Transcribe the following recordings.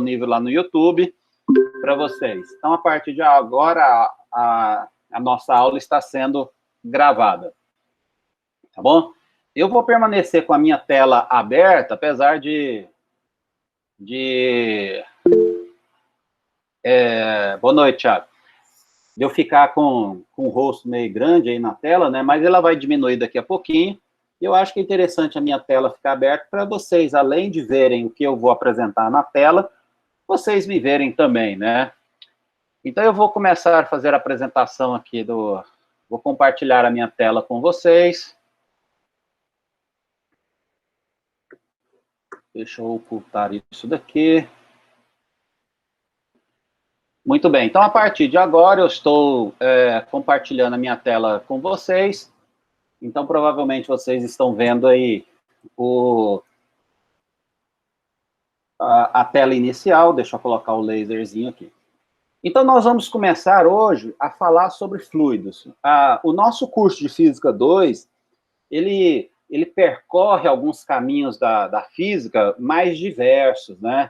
disponível lá no YouTube para vocês. Então, a partir de agora, a nossa aula está sendo gravada. Tá bom? Eu vou permanecer com a minha tela aberta, apesar boa noite, Thiago. De eu ficar com o rosto meio grande aí na tela, né? Mas ela vai diminuir daqui a pouquinho. E eu acho que é interessante a minha tela ficar aberta para vocês, além de verem o que eu vou apresentar na tela, vocês me verem também, né? Então, eu vou começar a fazer a apresentação aqui Vou compartilhar a minha tela com vocês. Deixa eu ocultar isso daqui. Muito bem. Então, a partir de agora, eu estou compartilhando a minha tela com vocês. Então, provavelmente, vocês estão vendo aí a tela inicial. Deixa eu colocar o laserzinho aqui. Então, nós vamos começar hoje a falar sobre fluidos. O nosso curso de Física 2, ele percorre alguns caminhos da física mais diversos, né?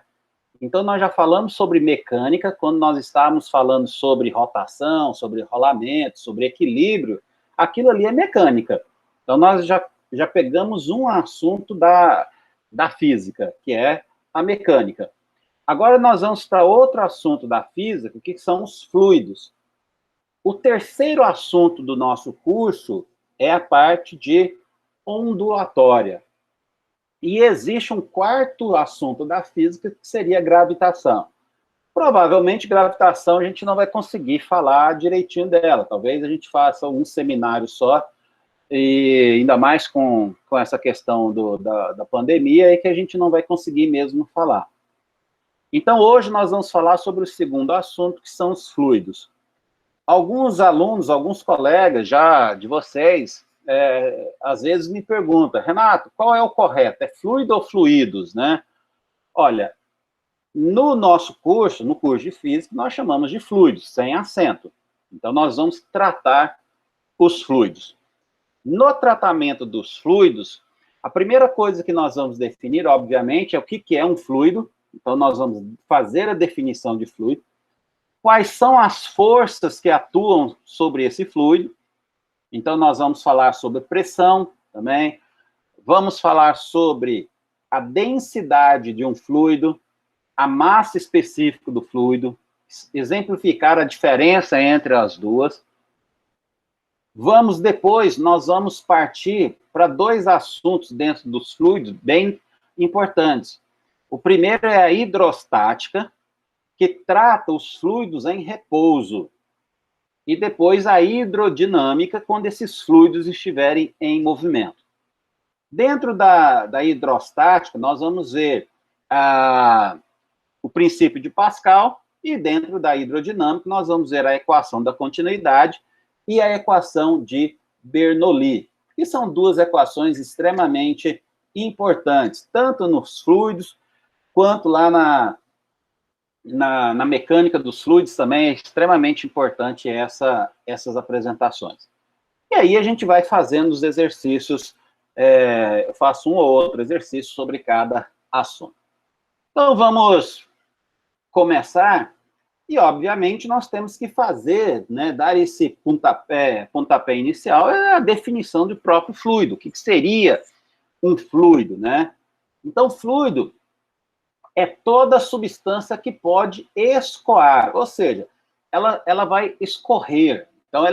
Então, nós já falamos sobre mecânica, quando nós estávamos falando sobre rotação, sobre rolamento, sobre equilíbrio, aquilo ali é mecânica. Então, nós já pegamos um assunto da física, que é a mecânica. Agora, nós vamos para outro assunto da física, que são os fluidos. O terceiro assunto do nosso curso é a parte de ondulatória. E existe um quarto assunto da física, que seria gravitação. Provavelmente, gravitação, a gente não vai conseguir falar direitinho dela. Talvez a gente faça um seminário só, e ainda mais com essa questão da pandemia, é que a gente não vai conseguir mesmo falar. Então, hoje nós vamos falar sobre o segundo assunto, que são os fluidos. Alguns alunos, alguns colegas já de vocês, às vezes me perguntam, Renato, qual é o correto? É fluido ou fluidos, né? Olha, no nosso curso, no curso de Física, nós chamamos de fluidos, sem acento. Então, nós vamos tratar os fluidos. No tratamento dos fluidos, a primeira coisa que nós vamos definir, obviamente, é o que é um fluido. Então, nós vamos fazer a definição de fluido. Quais são as forças que atuam sobre esse fluido? Então, nós vamos falar sobre pressão também. Vamos falar sobre a densidade de um fluido, a massa específica do fluido, exemplificar a diferença entre as duas. Nós vamos partir para dois assuntos dentro dos fluidos bem importantes. O primeiro é a hidrostática, que trata os fluidos em repouso. E depois a hidrodinâmica, quando esses fluidos estiverem em movimento. Dentro da hidrostática, nós vamos ver o princípio de Pascal, e dentro da hidrodinâmica, nós vamos ver a equação da continuidade e a equação de Bernoulli, que são duas equações extremamente importantes, tanto nos fluidos, quanto lá na mecânica dos fluidos também é extremamente importante essas apresentações. E aí a gente vai fazendo os exercícios, eu faço um ou outro exercício sobre cada assunto. Então, vamos começar, e obviamente nós temos que fazer, né, dar esse pontapé inicial, é a definição do próprio fluido, o que seria um fluido, né? Então, fluido é toda substância que pode escoar, ou seja, ela vai escorrer. Então,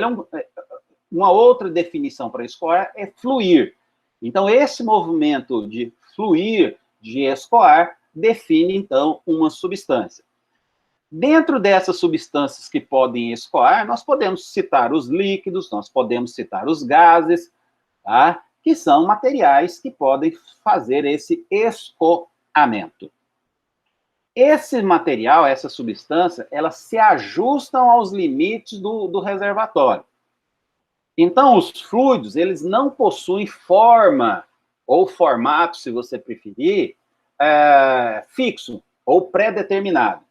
uma outra definição para escoar é fluir. Então, esse movimento de fluir, de escoar, define, então, uma substância. Dentro dessas substâncias que podem escoar, nós podemos citar os líquidos, nós podemos citar os gases, tá? Que são materiais que podem fazer esse escoamento. Esse material, essa substância, elas se ajustam aos limites do reservatório. Então, os fluidos, eles não possuem forma, ou formato, se você preferir, fixo, ou pré-determinado.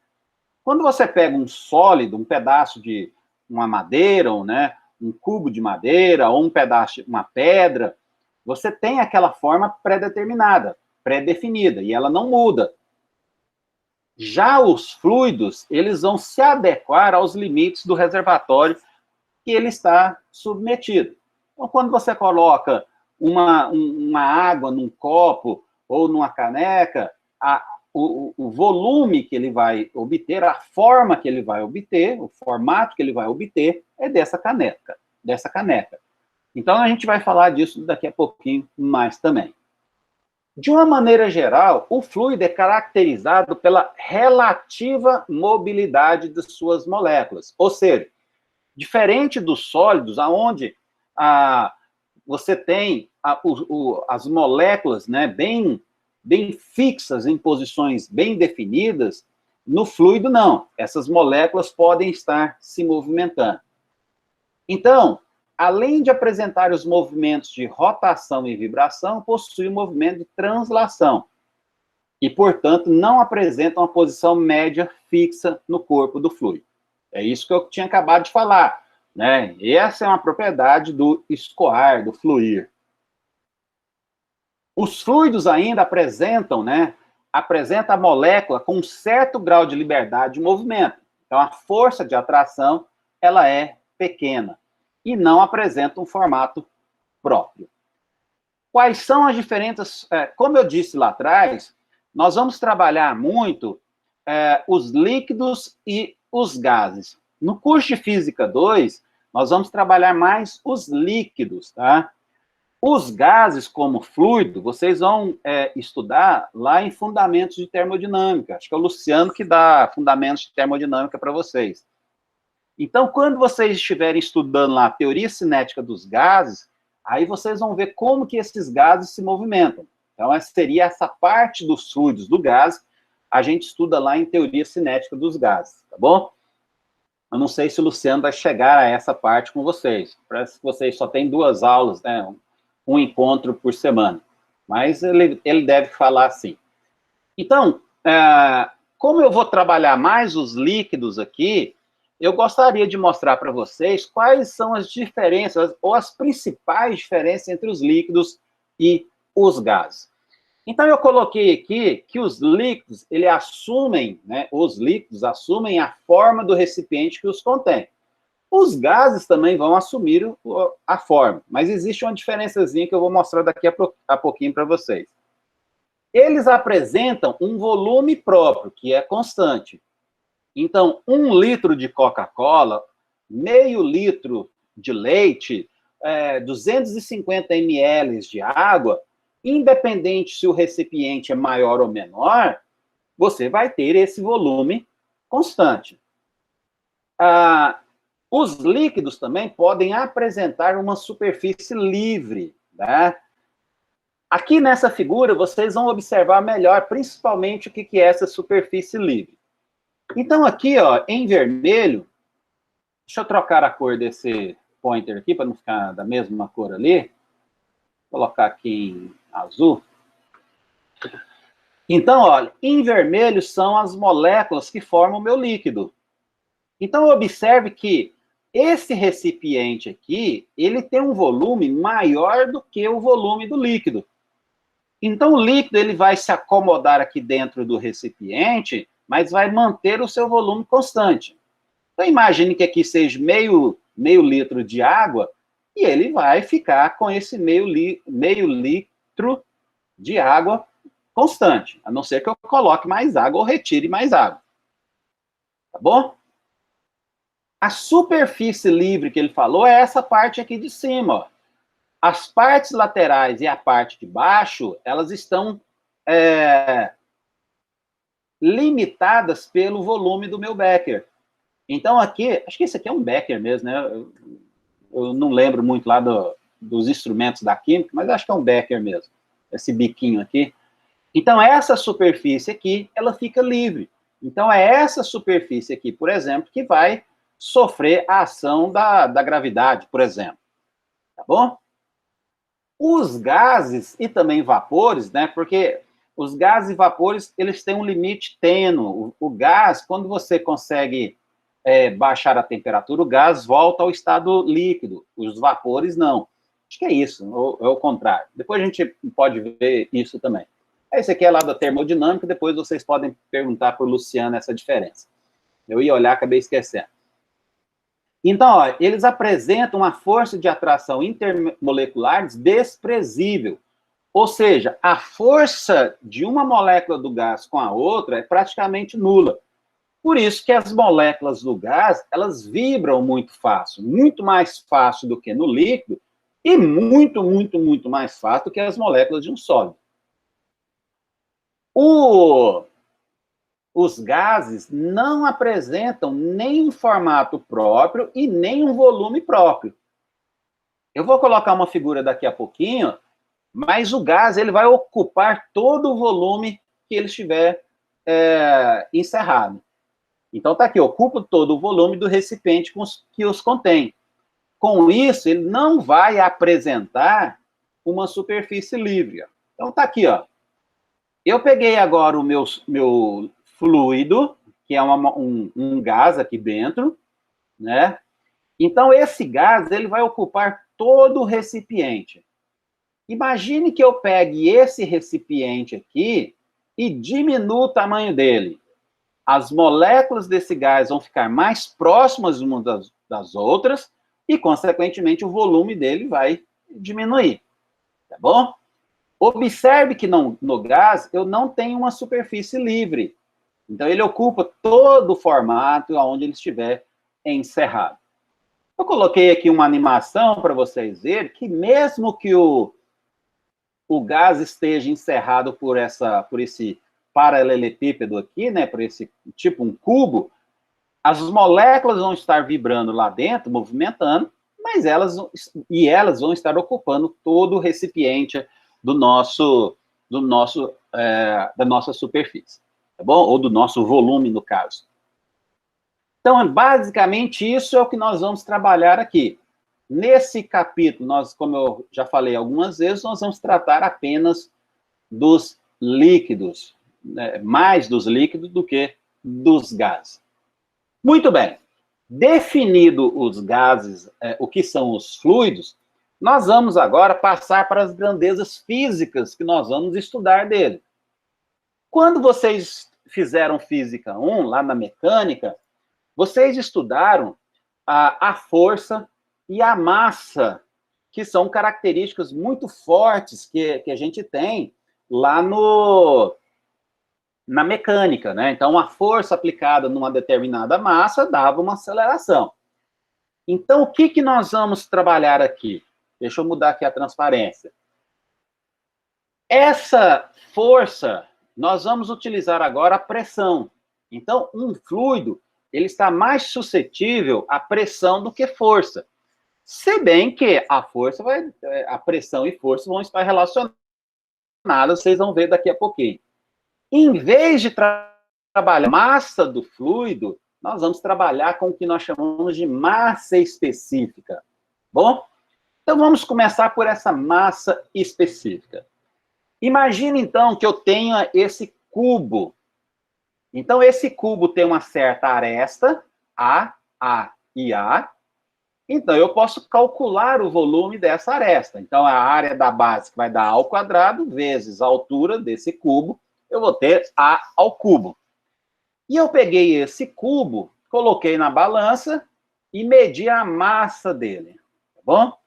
Quando você pega um sólido, um pedaço de uma madeira, ou, né, um cubo de madeira, ou um pedaço de uma pedra, você tem aquela forma pré-determinada, pré-definida, e ela não muda. Já os fluidos, eles vão se adequar aos limites do reservatório que ele está submetido. Então, quando você coloca uma água num copo ou numa caneca, o volume que ele vai obter, a forma que ele vai obter, o formato que ele vai obter, é dessa caneca. Então, a gente vai falar disso daqui a pouquinho mais também. De uma maneira geral, o fluido é caracterizado pela relativa mobilidade de suas moléculas. Ou seja, diferente dos sólidos, onde você tem as moléculas, né, bem fixas, em posições bem definidas, no fluido não. Essas moléculas podem estar se movimentando. Então, além de apresentar os movimentos de rotação e vibração, possui o movimento de translação. E, portanto, não apresenta uma posição média fixa no corpo do fluido. É isso que eu tinha acabado de falar, né? Essa é uma propriedade do escoar, do fluir. Os fluidos ainda apresentam, né? Apresenta a molécula com um certo grau de liberdade de movimento. Então, a força de atração, ela é pequena e não apresenta um formato próprio. Quais são as diferenças? Como eu disse lá atrás, nós vamos trabalhar muito os líquidos e os gases. No curso de Física 2, nós vamos trabalhar mais os líquidos, tá? Os gases, como fluido, vocês vão estudar lá em Fundamentos de Termodinâmica. Acho que é o Luciano que dá Fundamentos de Termodinâmica para vocês. Então, quando vocês estiverem estudando lá a teoria cinética dos gases, aí vocês vão ver como que esses gases se movimentam. Então, seria essa parte dos fluidos do gás, a gente estuda lá em teoria cinética dos gases, tá bom? Eu não sei se o Luciano vai chegar a essa parte com vocês. Parece que vocês só têm 2 aulas, né? Um encontro por semana. Mas ele deve falar assim. Então, como eu vou trabalhar mais os líquidos aqui, eu gostaria de mostrar para vocês quais são as diferenças, ou as principais diferenças entre os líquidos e os gases. Então, eu coloquei aqui que os líquidos, os líquidos assumem a forma do recipiente que os contém. Os gases também vão assumir a forma, mas existe uma diferençazinha que eu vou mostrar daqui a pouquinho para vocês. Eles apresentam um volume próprio, que é constante. Então, 1 litro de Coca-Cola, meio litro de leite, 250 ml de água, independente se o recipiente é maior ou menor, você vai ter esse volume constante. Os líquidos também podem apresentar uma superfície livre, né? Aqui nessa figura, vocês vão observar melhor, principalmente, o que é essa superfície livre. Então, aqui, ó, em vermelho, deixa eu trocar a cor desse pointer aqui, para não ficar da mesma cor ali. Vou colocar aqui em azul. Então, olha, em vermelho são as moléculas que formam o meu líquido. Então, observe que esse recipiente aqui, ele tem um volume maior do que o volume do líquido. Então, o líquido ele vai se acomodar aqui dentro do recipiente, mas vai manter o seu volume constante. Então, imagine que aqui seja meio litro de água, e ele vai ficar com esse meio litro de água constante, a não ser que eu coloque mais água ou retire mais água. Tá bom? A superfície livre que ele falou é essa parte aqui de cima, ó. As partes laterais e a parte de baixo, elas estão limitadas pelo volume do meu becker. Então, aqui, acho que esse aqui é um becker mesmo, né? Eu não lembro muito lá dos instrumentos da química, mas acho que é um becker mesmo, esse biquinho aqui. Então, essa superfície aqui, ela fica livre. Então, é essa superfície aqui, por exemplo, que vai sofrer a ação da gravidade, por exemplo. Tá bom? Os gases e também vapores, né? Porque os gases e vapores, eles têm um limite tênue. O gás, quando você consegue baixar a temperatura, o gás volta ao estado líquido. Os vapores, não. Acho que é isso, ou é o contrário. Depois a gente pode ver isso também. Esse aqui é lá da termodinâmica, depois vocês podem perguntar para o Luciano essa diferença. Eu ia olhar, acabei esquecendo. Então, ó, eles apresentam uma força de atração intermolecular desprezível. Ou seja, a força de uma molécula do gás com a outra é praticamente nula. Por isso que as moléculas do gás, elas vibram muito fácil, muito mais fácil do que no líquido e muito, muito, muito mais fácil do que as moléculas de um sólido. Os gases não apresentam nem um formato próprio e nem um volume próprio. Eu vou colocar uma figura daqui a pouquinho, mas o gás ele vai ocupar todo o volume que ele estiver encerrado. Então, está aqui, ocupa todo o volume do recipiente que os contém. Com isso, ele não vai apresentar uma superfície livre. Então, está aqui, ó. Eu peguei agora o meu fluido, que é um gás aqui dentro, né? Então, esse gás, ele vai ocupar todo o recipiente. Imagine que eu pegue esse recipiente aqui e diminua o tamanho dele. As moléculas desse gás vão ficar mais próximas umas das outras e, consequentemente, o volume dele vai diminuir. Tá bom? Observe que no gás eu não tenho uma superfície livre. Então, ele ocupa todo o formato onde ele estiver encerrado. Eu coloquei aqui uma animação para vocês verem que mesmo que o gás esteja encerrado por esse paralelepípedo aqui, né, por esse tipo um cubo, as moléculas vão estar vibrando lá dentro, movimentando, mas elas vão estar ocupando todo o recipiente da nossa superfície, tá bom? Ou do nosso volume, no caso. Então, basicamente, isso é o que nós vamos trabalhar aqui. Nesse capítulo, como eu já falei algumas vezes, nós vamos tratar apenas dos líquidos, né? Mais dos líquidos do que dos gases. Muito bem. Definido os gases, o que são os fluidos, nós vamos agora passar para as grandezas físicas que nós vamos estudar dele. Quando vocês fizeram Física 1, lá na mecânica, vocês estudaram a força e a massa, que são características muito fortes que a gente tem lá na mecânica, né? Então, a força aplicada numa determinada massa dava uma aceleração. Então, o que nós vamos trabalhar aqui? Deixa eu mudar aqui a transparência. Essa força, nós vamos utilizar agora a pressão. Então, um fluido, ele está mais suscetível à pressão do que força. Se bem que a pressão e força vão estar relacionadas, vocês vão ver daqui a pouquinho. Em vez de trabalhar a massa do fluido, nós vamos trabalhar com o que nós chamamos de massa específica. Bom? Então, vamos começar por essa massa específica. Imagine, então, que eu tenha esse cubo. Então, esse cubo tem uma certa aresta, A e A. Então, eu posso calcular o volume dessa aresta. Então, a área da base que vai dar A ao quadrado vezes a altura desse cubo, eu vou ter A ao cubo. E eu peguei esse cubo, coloquei na balança e medi a massa dele. Tá bom?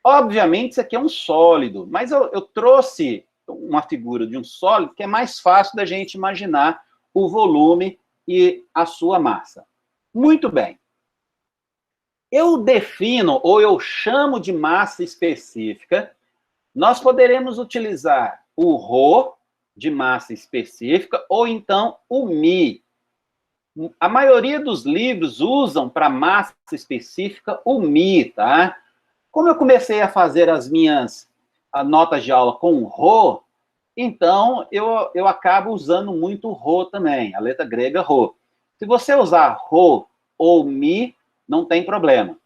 Obviamente, isso aqui é um sólido, mas eu trouxe uma figura de um sólido que é mais fácil da gente imaginar o volume e a sua massa. Muito bem. Eu defino, ou eu chamo de massa específica, nós poderemos utilizar o ρ de massa específica, ou então o μ. A maioria dos livros usam para massa específica o μ, tá? Como eu comecei a fazer as minhas notas de aula com ρ, então eu acabo usando muito ρ também, a letra grega ρ. Se você usar ρ ou μ, não tem problema.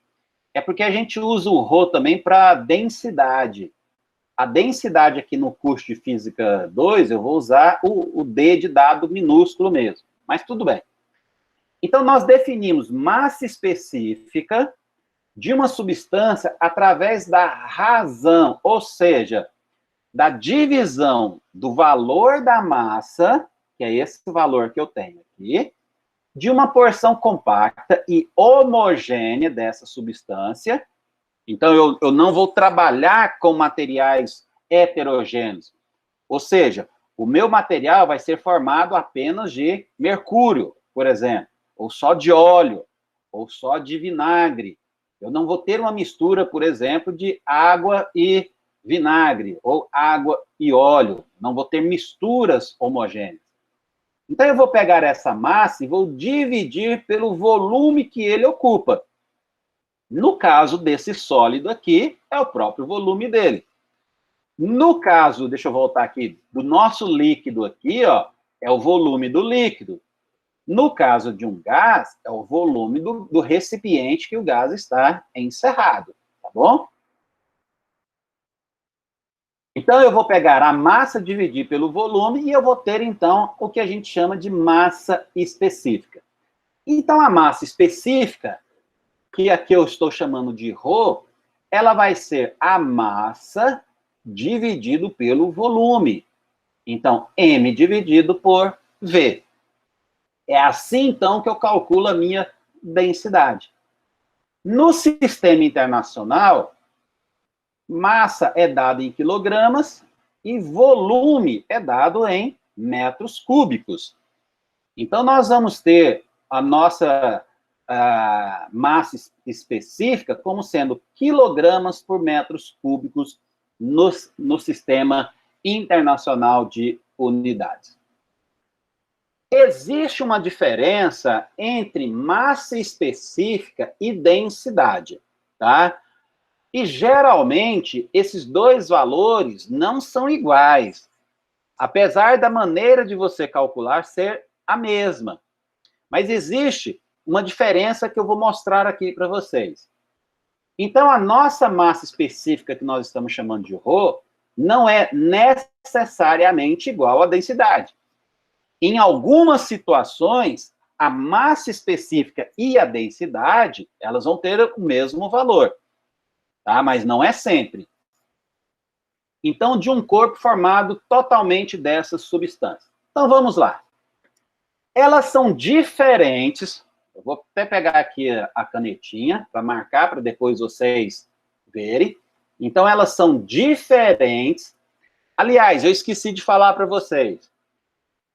É porque a gente usa o ρ também para densidade. A densidade aqui no curso de Física 2, eu vou usar o D de dado minúsculo mesmo. Mas tudo bem. Então, nós definimos massa específica de uma substância através da razão. Ou seja, da divisão do valor da massa, que é esse valor que eu tenho aqui, de uma porção compacta e homogênea dessa substância. Então, eu não vou trabalhar com materiais heterogêneos. Ou seja, o meu material vai ser formado apenas de mercúrio, por exemplo, ou só de óleo, ou só de vinagre. Eu não vou ter uma mistura, por exemplo, de água e vinagre, ou água e óleo. Não vou ter misturas homogêneas. Então, eu vou pegar essa massa e vou dividir pelo volume que ele ocupa. No caso desse sólido aqui, é o próprio volume dele. No caso, deixa eu voltar aqui, do nosso líquido aqui, ó, é o volume do líquido. No caso de um gás, é o volume do recipiente que o gás está encerrado, tá bom? Então, eu vou pegar a massa, dividir pelo volume, e eu vou ter, então, o que a gente chama de massa específica. Então, a massa específica, que aqui eu estou chamando de ρ, ela vai ser a massa dividido pelo volume. Então, M dividido por V. É assim, então, que eu calculo a minha densidade. No sistema internacional, massa é dada em quilogramas e volume é dado em metros cúbicos. Então, nós vamos ter a nossa massa específica como sendo quilogramas por metros cúbicos no sistema internacional de unidades. Existe uma diferença entre massa específica e densidade, tá? E, geralmente, esses dois valores não são iguais, apesar da maneira de você calcular ser a mesma. Mas existe uma diferença que eu vou mostrar aqui para vocês. Então, a nossa massa específica, que nós estamos chamando de ρ, não é necessariamente igual à densidade. Em algumas situações, a massa específica e a densidade, elas vão ter o mesmo valor, tá? Mas não é sempre. Então, de um corpo formado totalmente dessas substâncias. Então, vamos lá. Elas são diferentes. Eu vou até pegar aqui a canetinha para marcar, para depois vocês verem. Então, elas são diferentes. Aliás, eu esqueci de falar para vocês.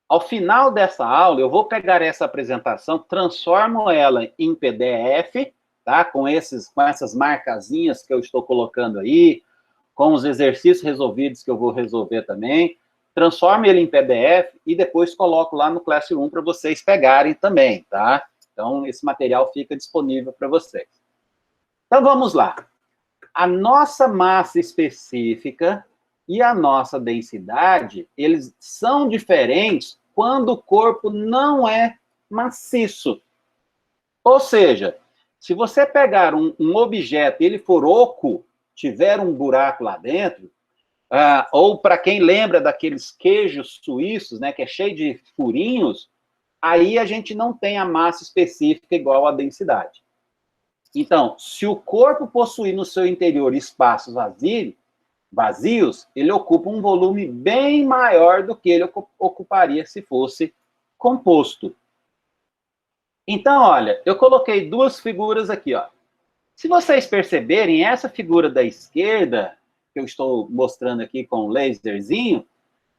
Ao final dessa aula, eu vou pegar essa apresentação, transformo ela em PDF, tá? Com essas marcazinhas que eu estou colocando aí, com os exercícios resolvidos que eu vou resolver também. Transformo ele em PDF e depois coloco lá no Classroom para vocês pegarem também, tá? Então, esse material fica disponível para vocês. Então, vamos lá. A nossa massa específica e a nossa densidade, eles são diferentes quando o corpo não é maciço. Ou seja, se você pegar um objeto e ele for oco, tiver um buraco lá dentro, ou para quem lembra daqueles queijos suíços, né, que é cheio de furinhos, aí a gente não tem a massa específica igual à densidade. Então, se o corpo possuir no seu interior espaços vazios, ele ocupa um volume bem maior do que ele ocuparia se fosse composto. Então, olha, eu coloquei duas figuras aqui, ó. Se vocês perceberem, essa figura da esquerda, que eu estou mostrando aqui com o laserzinho,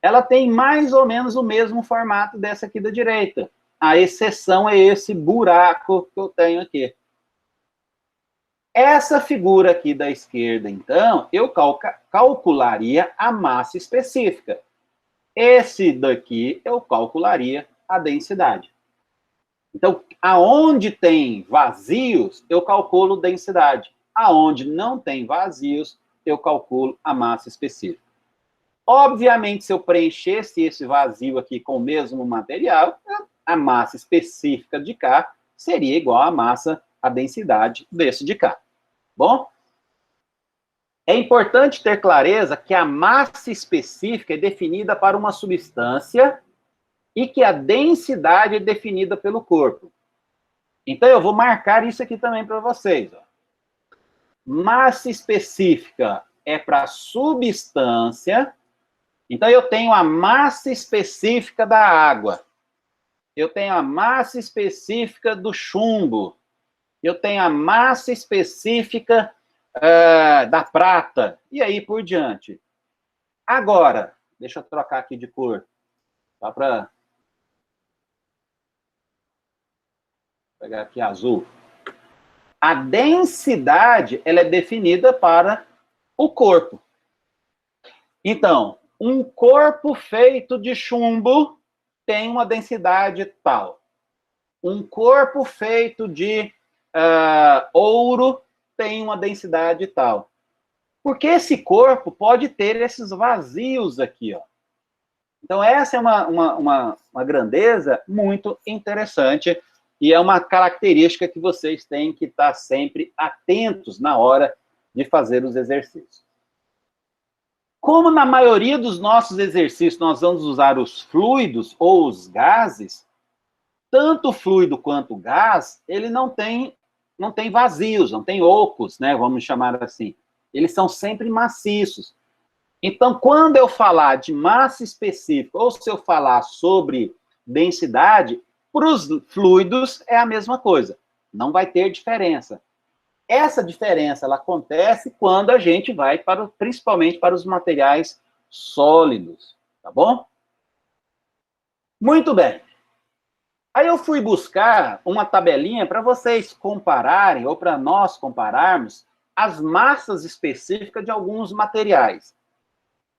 ela tem mais ou menos o mesmo formato dessa aqui da direita. A exceção é esse buraco que eu tenho aqui. Essa figura aqui da esquerda, então, eu calcularia a massa específica. Esse daqui, eu calcularia a densidade. Então, aonde tem vazios, eu calculo densidade. Aonde não tem vazios, eu calculo a massa específica. Obviamente, se eu preenchesse esse vazio aqui com o mesmo material, a massa específica de cá seria igual à densidade desse de cá. Bom? É importante ter clareza que a massa específica é definida para uma substância e que a densidade é definida pelo corpo. Então, eu vou marcar isso aqui também para vocês. Ó. Massa específica é para substância Então, eu tenho a massa específica da água, eu tenho a massa específica do chumbo, eu tenho a massa específica da prata, e aí por diante. Agora, deixa eu trocar aqui de cor, só para pegar aqui azul. A densidade, ela é definida para o corpo. Então, um corpo feito de chumbo tem uma densidade tal. Um corpo feito de ouro tem uma densidade tal. Porque esse corpo pode ter esses vazios aqui, ó. Então, essa é uma grandeza muito interessante e é uma característica que vocês têm que estar sempre atentos na hora de fazer os exercícios. Como na maioria dos nossos exercícios nós vamos usar os fluidos ou os gases, tanto o fluido quanto o gás, ele não tem vazios, não tem ocos, né? Vamos chamar assim. Eles são sempre maciços. Então, quando eu falar de massa específica, ou se eu falar sobre densidade, para os fluidos é a mesma coisa. Não vai ter diferença. Essa diferença, ela acontece quando a gente vai principalmente para os materiais sólidos, tá bom? Muito bem. Aí eu fui buscar uma tabelinha para vocês compararem, ou para nós compararmos, as massas específicas de alguns materiais.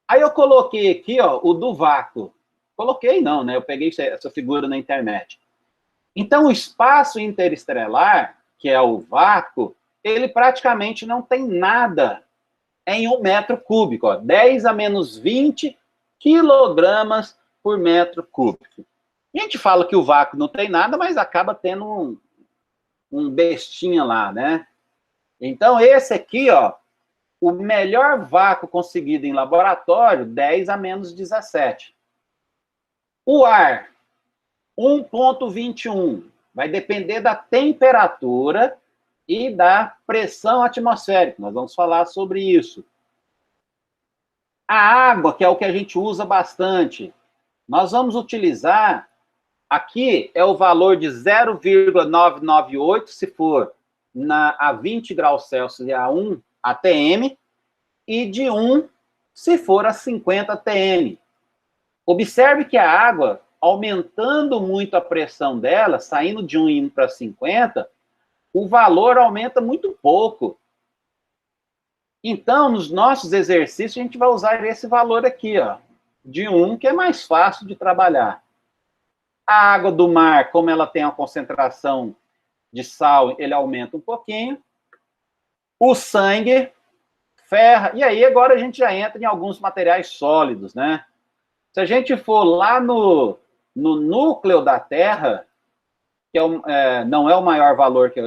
Aí eu coloquei aqui, ó, o do vácuo. Coloquei não, né? Eu peguei essa figura na internet. Então, o espaço interestelar, que é o vácuo, ele praticamente não tem nada em 1 metro cúbico, ó, 10 a menos 20 quilogramas por metro cúbico. A gente fala que o vácuo não tem nada, mas acaba tendo um bestinha lá, né? Então, esse aqui, ó, o melhor vácuo conseguido em laboratório, 10 a menos 17. O ar, 1,21. Vai depender da temperatura e da pressão atmosférica. Nós vamos falar sobre isso. A água, que é o que a gente usa bastante, nós vamos utilizar, aqui é o valor de 0,998, se for a 20 graus Celsius e a 1 atm, e de 1 se for a 50 atm. Observe que a água, aumentando muito a pressão dela, saindo de 1 e indo para 50, o valor aumenta muito pouco. Então, nos nossos exercícios, a gente vai usar esse valor aqui, ó, de 1, que é mais fácil de trabalhar. A água do mar, como ela tem a concentração de sal, ele aumenta um pouquinho. O sangue, ferra. E aí, agora a gente já entra em alguns materiais sólidos, né? Se a gente for lá no núcleo da Terra, que não é o maior valor que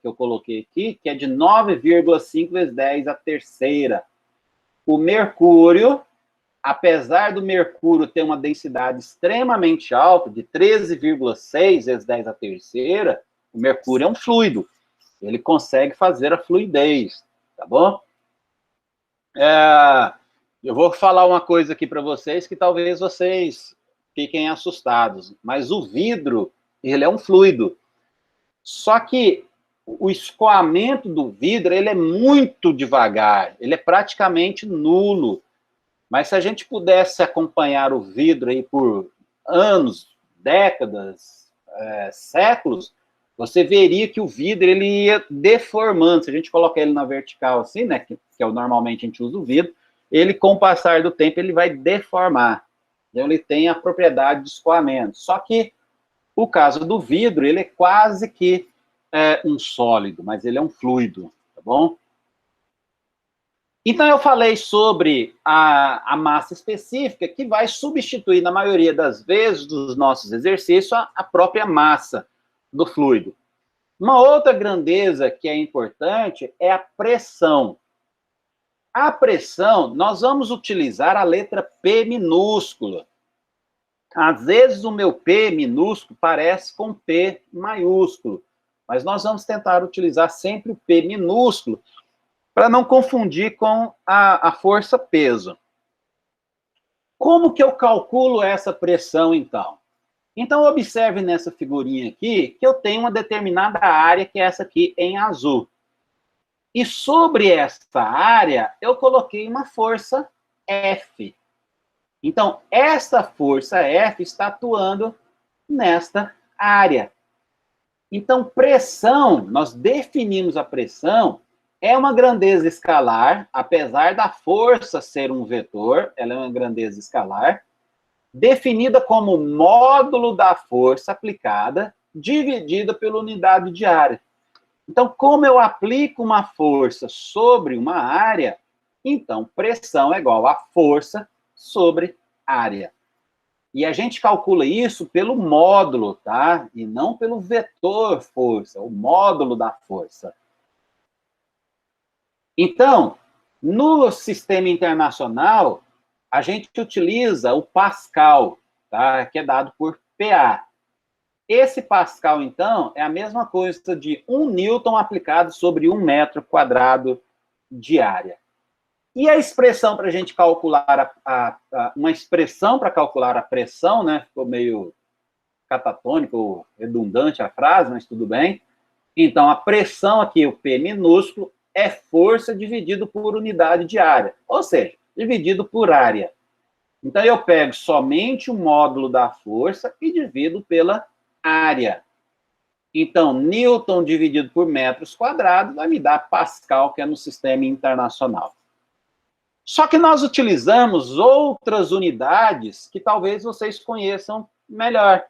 eu coloquei aqui, que é de 9,5 vezes 10 a terceira. O mercúrio, apesar do mercúrio ter uma densidade extremamente alta, de 13,6 vezes 10 a terceira, o mercúrio é um fluido. Ele consegue fazer a fluidez, tá bom? Eu vou falar uma coisa aqui para vocês que talvez vocês fiquem assustados, mas o vidro, ele é um fluido. Só que o escoamento do vidro, ele é muito devagar, ele é praticamente nulo. Mas se a gente pudesse acompanhar o vidro aí por anos, décadas, séculos, você veria que o vidro ele ia deformando. Se a gente colocar ele na vertical assim, né, que normalmente a gente usa o vidro, ele, com o passar do tempo, ele vai deformar. Então, ele tem a propriedade de escoamento. Só que o caso do vidro, ele é quase que um sólido, mas ele é um fluido, tá bom? Então, eu falei sobre a massa específica, que vai substituir, na maioria das vezes, dos nossos exercícios, a própria massa do fluido. Uma outra grandeza que é importante é a pressão. A pressão, nós vamos utilizar a letra P minúscula. Às vezes, o meu P minúsculo parece com P maiúsculo, mas nós vamos tentar utilizar sempre o P minúsculo, para não confundir com a força-peso. Como que eu calculo essa pressão, então? Então, observe nessa figurinha aqui que eu tenho uma determinada área, que é essa aqui em azul. E sobre essa área, eu coloquei uma força F. Então, essa força F está atuando nesta área. Então, pressão, nós definimos a pressão, é uma grandeza escalar, apesar da força ser um vetor, ela é uma grandeza escalar, definida como módulo da força aplicada, dividida pela unidade de área. Então, como eu aplico uma força sobre uma área, então pressão é igual a força sobre área. E a gente calcula isso pelo módulo, tá? E não pelo vetor força, o módulo da força. Então, no sistema internacional, a gente utiliza o Pascal, tá? Que é dado por PA. Esse Pascal, então, é a mesma coisa de 1 Newton aplicado sobre 1 metro quadrado de área. E a expressão para a gente calcular, uma expressão para calcular a pressão, né? Ficou meio catatônico, redundante a frase, mas tudo bem. Então, a pressão aqui, o P minúsculo, é força dividido por unidade de área, ou seja, dividido por área. Então, eu pego somente o módulo da força e divido pela área. Então, Newton dividido por metros quadrados vai me dar Pascal, que é no sistema internacional. Só que nós utilizamos outras unidades que talvez vocês conheçam melhor.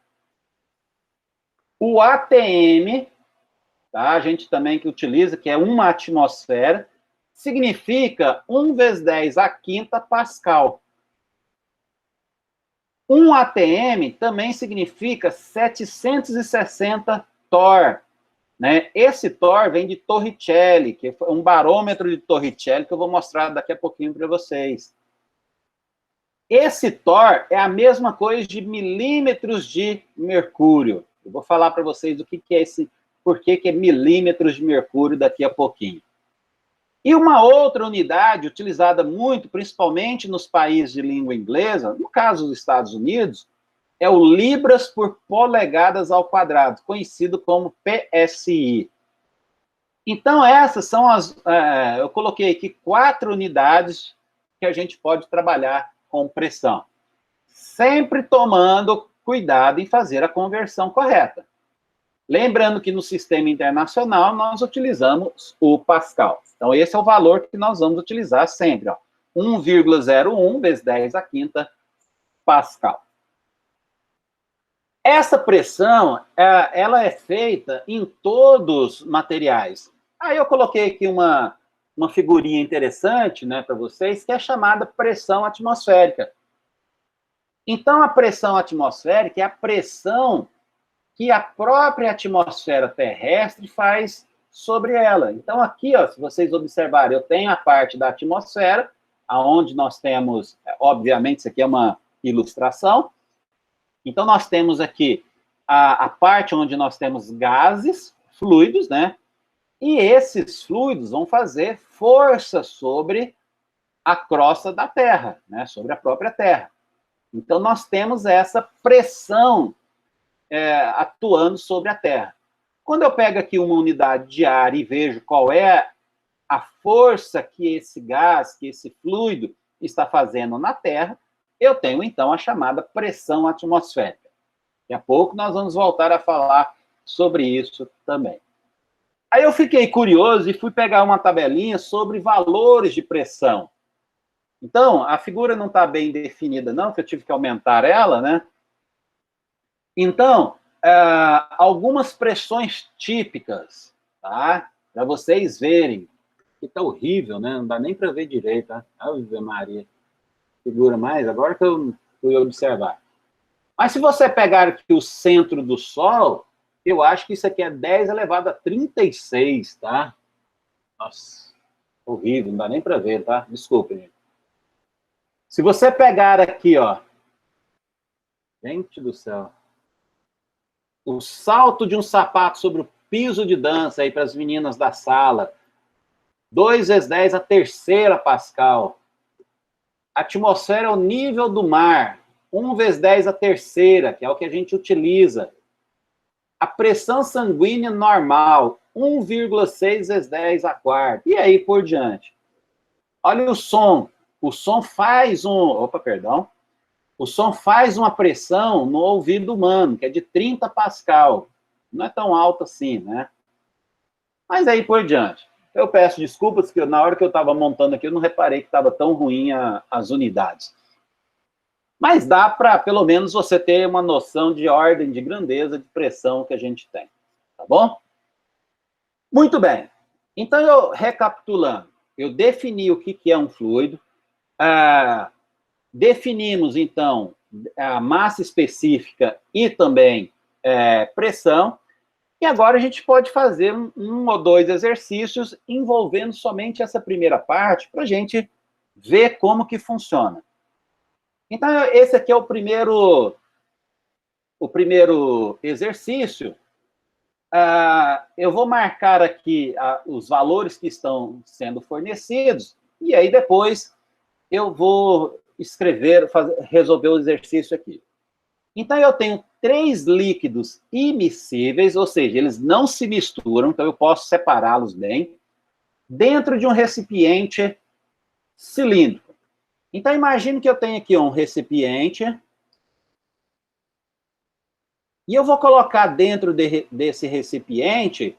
O ATM, tá? A gente também que utiliza, que é uma atmosfera, significa 1 vezes 10 a quinta Pascal. Um ATM também significa 760 Torr. Né? Esse Torr vem de Torricelli, que é um barômetro de Torricelli, que eu vou mostrar daqui a pouquinho para vocês. Esse Torr é a mesma coisa de milímetros de mercúrio. Eu vou falar para vocês o que é esse, por que é milímetros de mercúrio daqui a pouquinho. E uma outra unidade utilizada muito, principalmente nos países de língua inglesa, no caso dos Estados Unidos, é o libras por polegadas ao quadrado, conhecido como PSI. Então, essas são as... eu coloquei aqui 4 unidades que a gente pode trabalhar com pressão. Sempre tomando cuidado em fazer a conversão correta. Lembrando que no sistema internacional nós utilizamos o Pascal. Então, esse é o valor que nós vamos utilizar sempre. 1,01 vezes 10 a quinta Pascal. Essa pressão, ela é feita em todos os materiais. Aí eu coloquei aqui uma figurinha interessante, né, para vocês, que é chamada pressão atmosférica. Então, a pressão atmosférica é a pressão que a própria atmosfera terrestre faz sobre ela. Então, aqui, ó, se vocês observarem, eu tenho a parte da atmosfera, aonde nós temos, obviamente, isso aqui é uma ilustração. Então, nós temos aqui a parte onde nós temos gases, fluidos, né? E esses fluidos vão fazer força sobre a crosta da Terra, né? Sobre a própria Terra. Então, nós temos essa pressão atuando sobre a Terra. Quando eu pego aqui uma unidade de ar e vejo qual é a força que esse gás, que esse fluido está fazendo na Terra, eu tenho, então, a chamada pressão atmosférica. Daqui a pouco nós vamos voltar a falar sobre isso também. Aí eu fiquei curioso e fui pegar uma tabelinha sobre valores de pressão. Então, a figura não está bem definida, não, que eu tive que aumentar ela, né? Então, algumas pressões típicas, tá? Para vocês verem, que está horrível, né? Não dá nem para ver direito, tá? Ave Maria. Figura mais, agora que eu fui observar. Mas se você pegar aqui o centro do Sol, eu acho que isso aqui é 10 elevado a 36, tá? Nossa, horrível, não dá nem para ver, tá? Desculpa, gente. Se você pegar aqui, ó, gente do céu, o salto de um sapato sobre o piso de dança aí para as meninas da sala, 2 vezes 10 a terceira Pascal. A atmosfera é o nível do mar, 1 vezes 10 a terceira, que é o que a gente utiliza. A pressão sanguínea normal, 1,6 vezes 10 a quarta. E aí por diante. Olha o som. O som faz o som faz uma pressão no ouvido humano, que é de 30 pascal. Não é tão alto assim, né? Mas aí por diante. Eu peço desculpas, que na hora que eu estava montando aqui, eu não reparei que estava tão ruim as unidades. Mas dá para, pelo menos, você ter uma noção de ordem de grandeza de pressão que a gente tem. Tá bom? Muito bem. Então, recapitulando, eu defini o que é um fluido, definimos, então, a massa específica e também pressão, e agora a gente pode fazer um ou dois exercícios envolvendo somente essa primeira parte para a gente ver como que funciona. Então, esse aqui é o primeiro exercício. Eu vou marcar aqui os valores que estão sendo fornecidos, e aí depois eu vou escrever, resolver o exercício aqui. Então, eu tenho 3 líquidos imiscíveis, ou seja, eles não se misturam, então eu posso separá-los bem, dentro de um recipiente cilíndrico. Então, imagine que eu tenho aqui um recipiente, e eu vou colocar dentro desse recipiente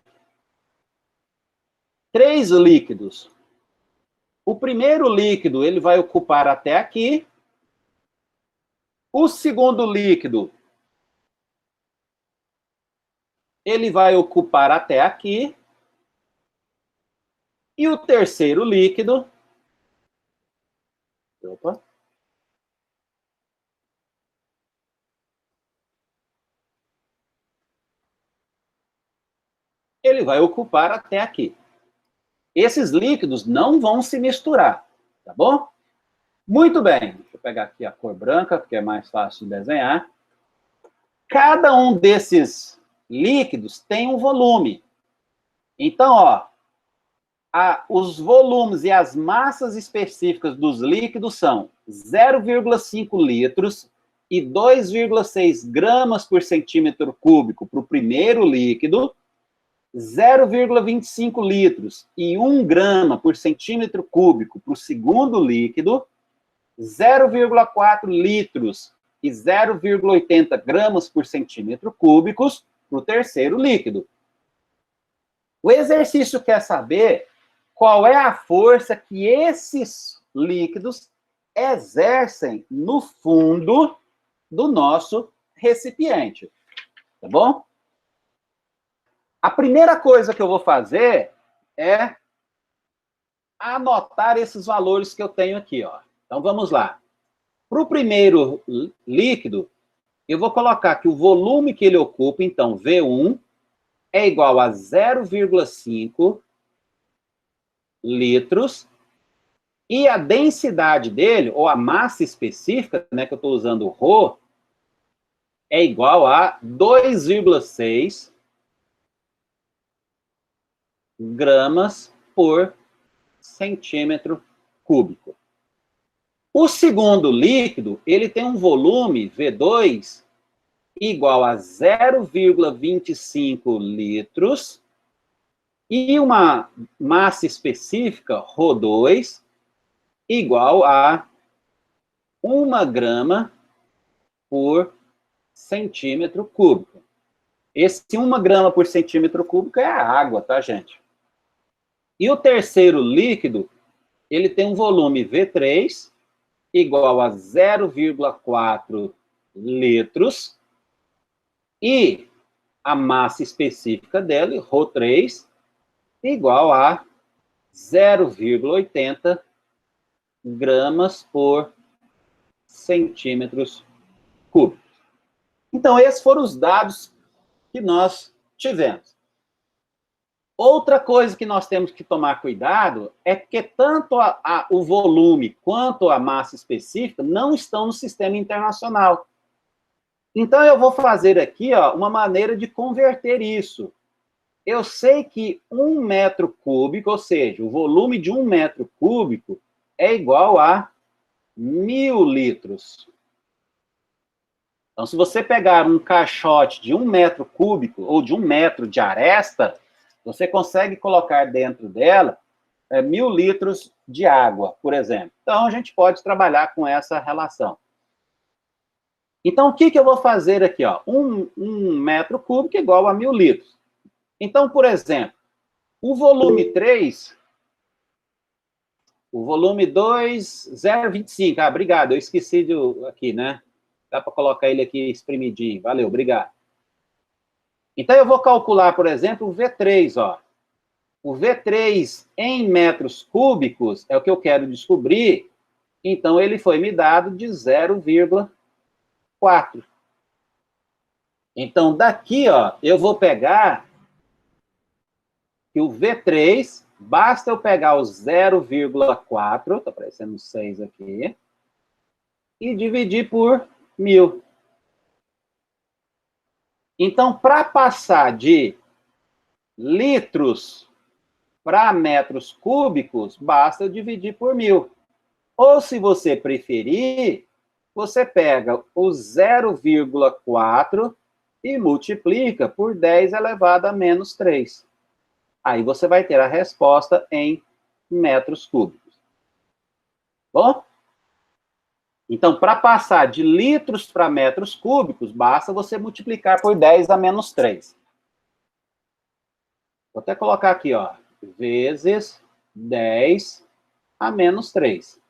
3 líquidos. O primeiro líquido, ele vai ocupar até aqui. O segundo líquido, ele vai ocupar até aqui. E o terceiro líquido... Opa. Ele vai ocupar até aqui. Esses líquidos não vão se misturar, tá bom? Muito bem. Deixa eu pegar aqui a cor branca, porque é mais fácil de desenhar. Cada um desses líquidos tem um volume. Então, ó, os volumes e as massas específicas dos líquidos são 0,5 litros e 2,6 gramas por centímetro cúbico para o primeiro líquido, 0,25 litros e 1 grama por centímetro cúbico para o segundo líquido, 0,4 litros e 0,80 gramas por centímetro cúbicos para o terceiro líquido. O exercício quer saber qual é a força que esses líquidos exercem no fundo do nosso recipiente. Tá bom? A primeira coisa que eu vou fazer é anotar esses valores que eu tenho aqui, ó. Então, vamos lá. Para o primeiro líquido, eu vou colocar que o volume que ele ocupa, então, V1, é igual a 0,5 litros, e a densidade dele, ou a massa específica, né, que eu estou usando o ρ, é igual a 2,6 gramas por centímetro cúbico. O segundo líquido, ele tem um volume, V2, igual a 0,25 litros, e uma massa específica, ρ2, igual a 1 grama por centímetro cúbico. Esse 1 grama por centímetro cúbico é a água, tá, gente? E o terceiro líquido, ele tem um volume V3, igual a 0,4 litros, e a massa específica dele, ρ3, igual a 0,80 gramas por centímetros cúbicos. Então, esses foram os dados que nós tivemos. Outra coisa que nós temos que tomar cuidado é que tanto o volume quanto a massa específica não estão no sistema internacional. Então, eu vou fazer aqui, ó, uma maneira de converter isso. Eu sei que 1 metro cúbico, ou seja, o volume de 1 metro cúbico é igual a 1000 litros. Então, se você pegar um caixote de 1 metro cúbico ou de 1 metro de aresta, você consegue colocar dentro dela 1000 litros de água, por exemplo. Então, a gente pode trabalhar com essa relação. Então, o que eu vou fazer aqui? Ó? 1 metro cúbico igual a 1000 litros. Então, por exemplo, o volume 3, o volume 2, 0,25. Ah, obrigado, eu esqueci aqui, né? Dá para colocar ele aqui espremidinho. Valeu, obrigado. Então, eu vou calcular, por exemplo, o V3, ó. O V3 em metros cúbicos é o que eu quero descobrir. Então, ele foi me dado de 0,4. Então, daqui, ó, eu vou pegar que o V3, basta eu pegar o 0,4, está aparecendo 6 aqui, e dividir por 1000. Então, para passar de litros para metros cúbicos, basta eu dividir por 1000. Ou, se você preferir, você pega o 0,4 e multiplica por 10 elevado a menos 3. Aí você vai ter a resposta em metros cúbicos. Bom? Então, para passar de litros para metros cúbicos, basta você multiplicar por 10 a menos 3. Vou até colocar aqui, ó, vezes 10 a menos 3.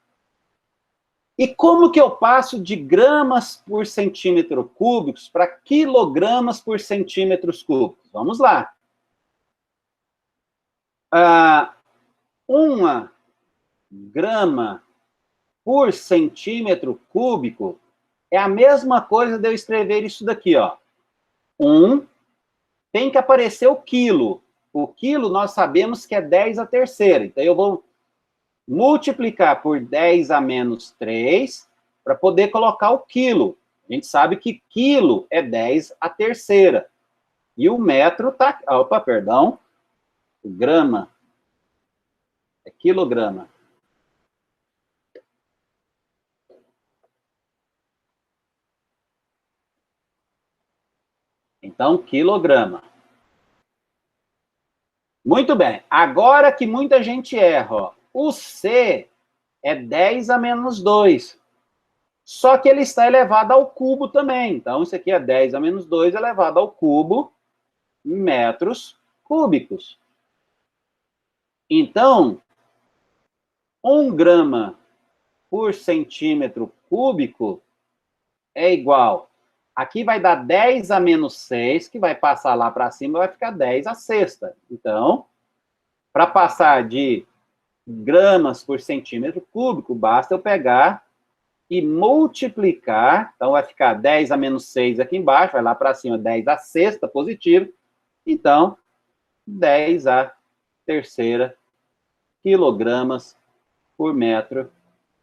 E como que eu passo de gramas por centímetro cúbicos para quilogramas por centímetros cúbicos? Vamos lá. 1 grama por centímetro cúbico é a mesma coisa de eu escrever isso daqui, ó. Tem que aparecer o quilo. O quilo nós sabemos que é 10 a terceira. Então, eu vou multiplicar por 10 a menos 3 para poder colocar o quilo. A gente sabe que quilo é 10 a terceira. E o metro tá... Opa, perdão. O grama é quilograma. Então, quilograma. Muito bem. Agora que muita gente erra, ó. O C é 10 a menos 2. Só que ele está elevado ao cubo também. Então, isso aqui é 10 a menos 2 elevado ao cubo metros cúbicos. Então, 1 grama por centímetro cúbico é igual. Aqui vai dar 10 a menos 6, que vai passar lá para cima, vai ficar 10 a sexta. Então, para passar de gramas por centímetro cúbico, basta eu pegar e multiplicar. Então, vai ficar 10 a menos 6 aqui embaixo, vai lá para cima, 10 a sexta positivo. Então, 10 a terceira quilogramas por metro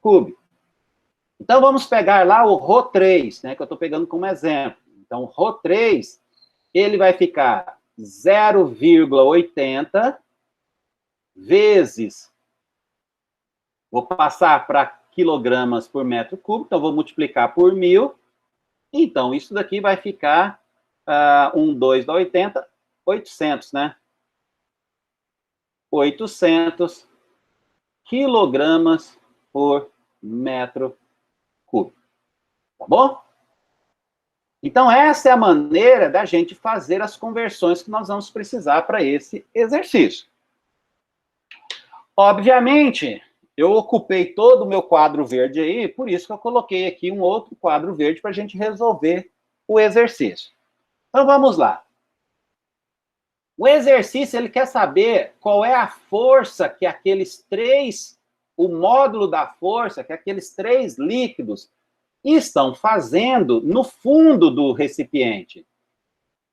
cúbico. Então, vamos pegar lá o Rho3, né, que eu estou pegando como exemplo. Então, o Rho3, ele vai ficar 0,80 vezes, vou passar para quilogramas por metro cúbico, então vou multiplicar por 1000. Então, isso daqui vai ficar 2 dá 80, 800, né? 800 quilogramas por metro cúbico. Tá bom? Então, essa é a maneira da gente fazer as conversões que nós vamos precisar para esse exercício. Obviamente, eu ocupei todo o meu quadro verde aí, por isso que eu coloquei aqui um outro quadro verde para a gente resolver o exercício. Então, vamos lá. O exercício, ele quer saber qual é a força que aqueles três, o módulo da força que aqueles 3 líquidos estão fazendo no fundo do recipiente.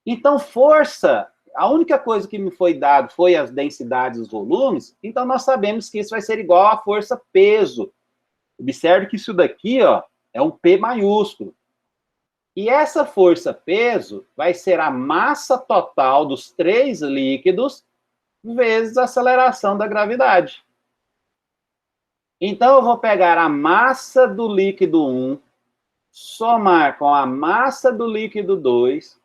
Então, força, a única coisa que me foi dado foi as densidades, os volumes, então nós sabemos que isso vai ser igual à força peso. Observe que isso daqui, ó, é um P maiúsculo. E essa força peso vai ser a massa total dos 3 líquidos vezes a aceleração da gravidade. Então, eu vou pegar a massa do líquido 1, somar com a massa do líquido 2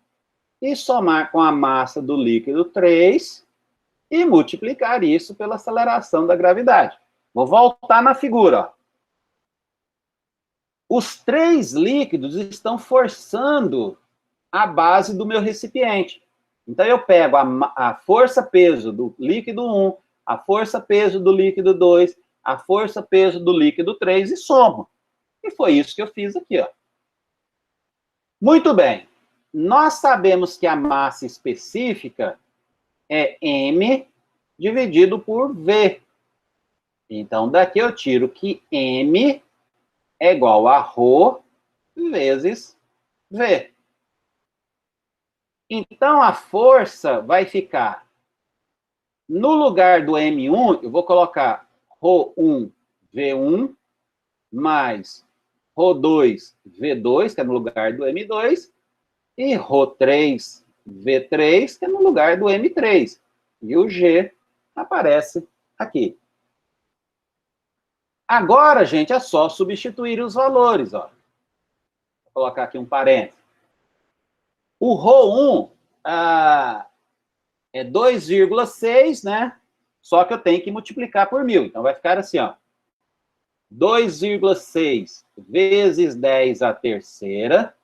e somar com a massa do líquido 3 e multiplicar isso pela aceleração da gravidade. Vou voltar na figura. Ó. Os 3 líquidos estão forçando a base do meu recipiente. Então, eu pego a força-peso do líquido 1, a força-peso do líquido 2, a força-peso do líquido 3 e somo. E foi isso que eu fiz aqui. Ó. Muito bem. Nós sabemos que a massa específica é M dividido por V. Então, daqui eu tiro que M é igual a ρ vezes V. Então, a força vai ficar, no lugar do M1, eu vou colocar ρ1, V1, mais ρ2, V2, que é no lugar do M2, e ρ3, V3, que é no lugar do M3. E o G aparece aqui. Agora, gente, é só substituir os valores. Ó. Vou colocar aqui um parênteses. O ρ1 é 2,6, né? Só que eu tenho que multiplicar por 1000. Então, vai ficar assim, ó. 2,6 vezes 10 à terceira.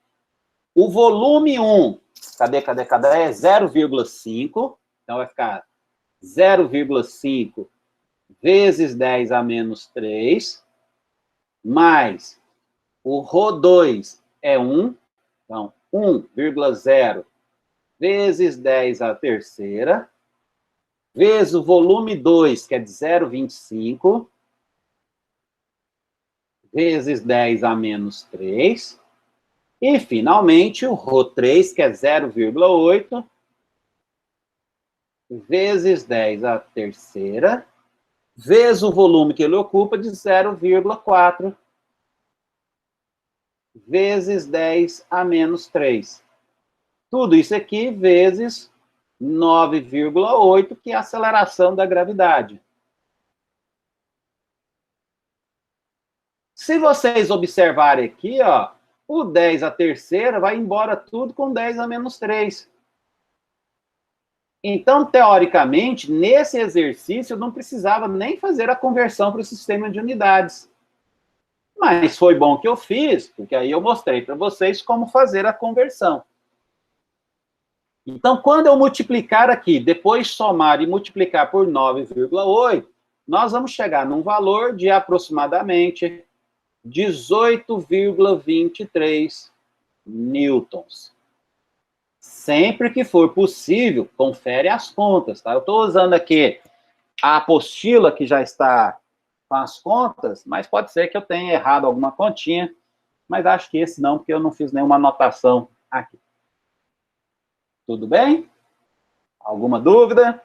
O volume 1, cadê? É 0,5. Então, vai ficar 0,5 vezes 10 a menos 3, mais o ρ2 é 1. Então, 1,0 vezes 10 à terceira, vezes o volume 2, que é de 0,25, vezes 10 a menos 3, e, finalmente, o ρ3, que é 0,8, vezes 10 à terceira, vezes o volume que ele ocupa, de 0,4, vezes 10 a menos 3. Tudo isso aqui vezes 9,8, que é a aceleração da gravidade. Se vocês observarem aqui, ó, o 10 à terceira vai embora tudo com 10 a menos 3. Então, teoricamente, nesse exercício, eu não precisava nem fazer a conversão para o sistema de unidades. Mas foi bom que eu fiz, porque aí eu mostrei para vocês como fazer a conversão. Então, quando eu multiplicar aqui, depois somar e multiplicar por 9,8, nós vamos chegar num valor de aproximadamente 18,23 newtons. Sempre que for possível, confere as contas, tá? Eu estou usando aqui a apostila que já está com as contas, mas pode ser que eu tenha errado alguma continha, mas acho que esse não, porque eu não fiz nenhuma anotação aqui. Tudo bem? Alguma dúvida?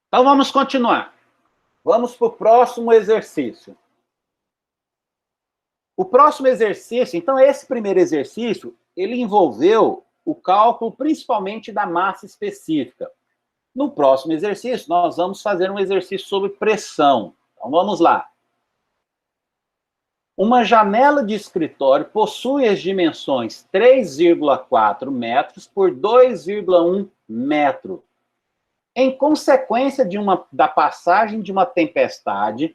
Então, vamos continuar. Vamos para o próximo exercício. O próximo exercício, então, esse primeiro exercício, ele envolveu o cálculo principalmente da massa específica. No próximo exercício, nós vamos fazer um exercício sobre pressão. Então, vamos lá. Uma janela de escritório possui as dimensões 3,4 metros por 2,1 metro. Em consequência da passagem de uma tempestade,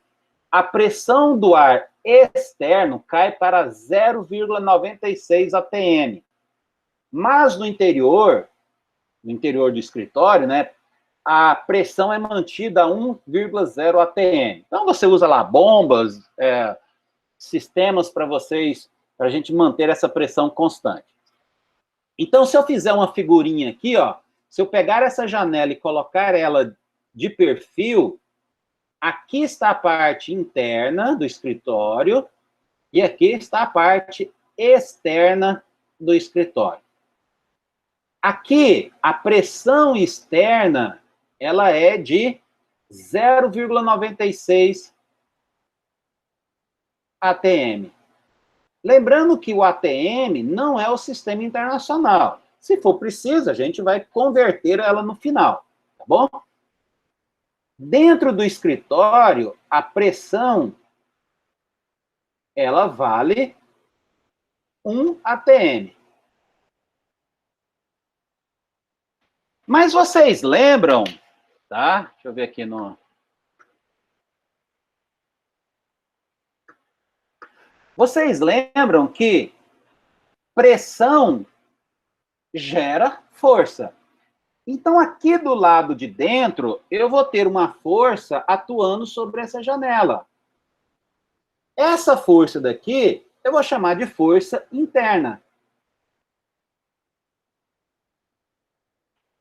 a pressão do ar externo cai para 0,96 atm. Mas no interior do escritório, né, a pressão é mantida a 1,0 atm. Então, você usa lá bombas, sistemas para a gente manter essa pressão constante. Então, se eu fizer uma figurinha aqui, ó, se eu pegar essa janela e colocar ela de perfil, aqui está a parte interna do escritório e aqui está a parte externa do escritório. Aqui, a pressão externa, ela é de 0,96 atm. Lembrando que o ATM não é o sistema internacional. Se for preciso, a gente vai converter ela no final, tá bom? Dentro do escritório, a pressão, ela vale 1 atm. Mas vocês lembram, tá? Deixa eu ver aqui no... Vocês lembram que pressão gera força. Então, aqui do lado de dentro, eu vou ter uma força atuando sobre essa janela. Essa força daqui, eu vou chamar de força interna.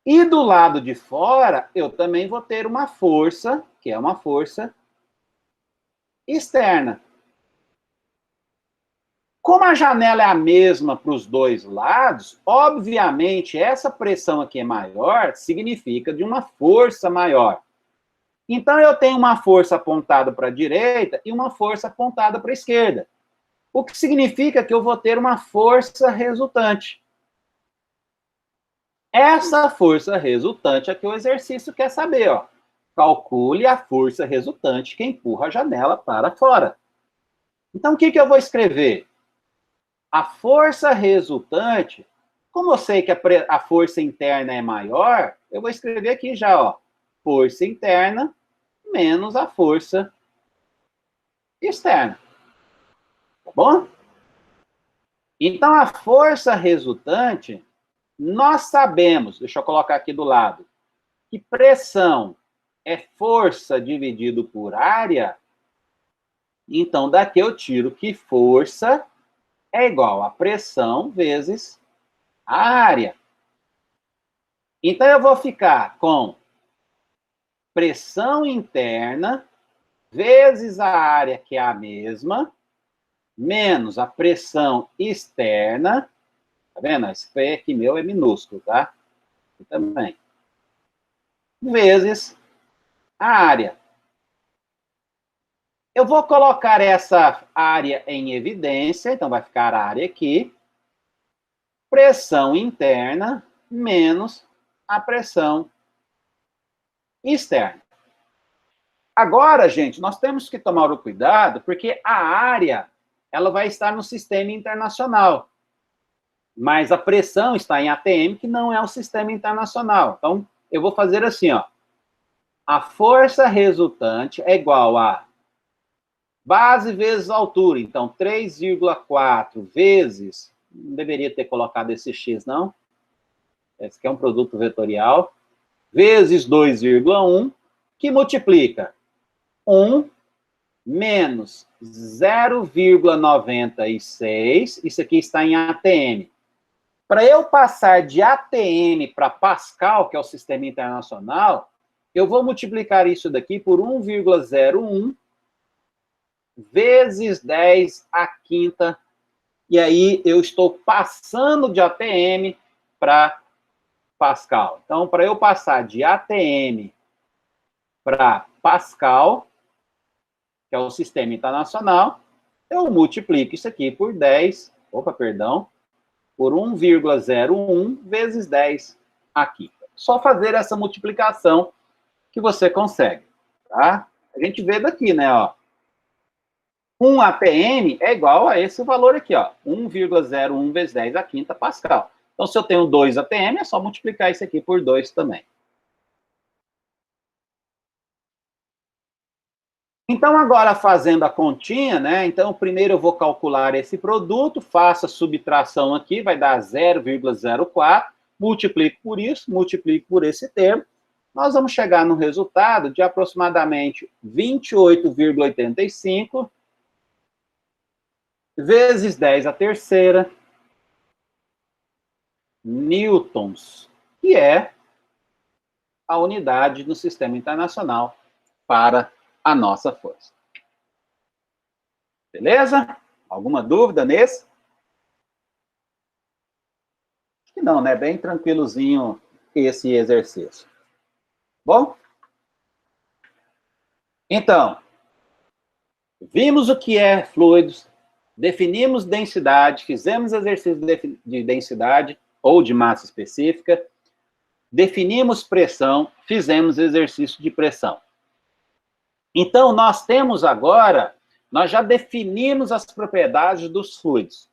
E do lado de fora, eu também vou ter uma força, que é uma força externa. Como a janela é a mesma para os dois lados, obviamente, essa pressão aqui é maior, significa de uma força maior. Então, eu tenho uma força apontada para a direita e uma força apontada para a esquerda. O que significa que eu vou ter uma força resultante. Essa força resultante é que o exercício quer saber, ó. Calcule a força resultante que empurra a janela para fora. Então, o que eu vou escrever? A força resultante, como eu sei que a força interna é maior, eu vou escrever aqui já, ó. Força interna menos a força externa. Tá bom? Então, a força resultante, nós sabemos, deixa eu colocar aqui do lado, que pressão é força dividido por área. Então, daqui eu tiro que força é igual a pressão vezes a área. Então, eu vou ficar com pressão interna vezes a área, que é a mesma, menos a pressão externa. Tá vendo? Esse P aqui meu é minúsculo, tá? Aqui também. Vezes a área. Eu vou colocar essa área em evidência, então vai ficar a área aqui. Pressão interna menos a pressão externa. Agora, gente, nós temos que tomar o cuidado, porque a área, ela vai estar no sistema internacional. Mas a pressão está em ATM, que não é o sistema internacional. Então, eu vou fazer assim, ó. A força resultante é igual a base vezes altura. Então, 3,4 vezes... Não deveria ter colocado esse x, não. Esse aqui é um produto vetorial. Vezes 2,1, que multiplica 1 menos 0,96. Isso aqui está em ATM. Para eu passar de ATM para Pascal, que é o sistema internacional, eu vou multiplicar isso daqui por 1,01 vezes 10 à quinta. E aí eu estou passando de ATM para Pascal. Então, para eu passar de ATM para Pascal, que é o sistema internacional, eu multiplico isso aqui por 10, por 1,01 vezes 10 aqui. Só fazer essa multiplicação que você consegue, tá? A gente vê daqui, né, ó. 1 ATM é igual a esse valor aqui, ó, 1,01 vezes 10 à quinta Pascal. Então, se eu tenho 2 ATM, é só multiplicar isso aqui por 2 também. Então, agora fazendo a continha, né? Então, primeiro eu vou calcular esse produto, faço a subtração aqui, vai dar 0,04, multiplico por isso, multiplico por esse termo, nós vamos chegar no resultado de aproximadamente 28,85 vezes 10 à terceira newtons, que é a unidade no sistema internacional para a nossa força. Beleza? Alguma dúvida nesse? Acho que não, né? Bem tranquilozinho esse exercício. Bom? Então, vimos o que é fluidos, definimos densidade, fizemos exercício de densidade ou de massa específica, definimos pressão, fizemos exercício de pressão. Então, nós já definimos as propriedades dos fluidos.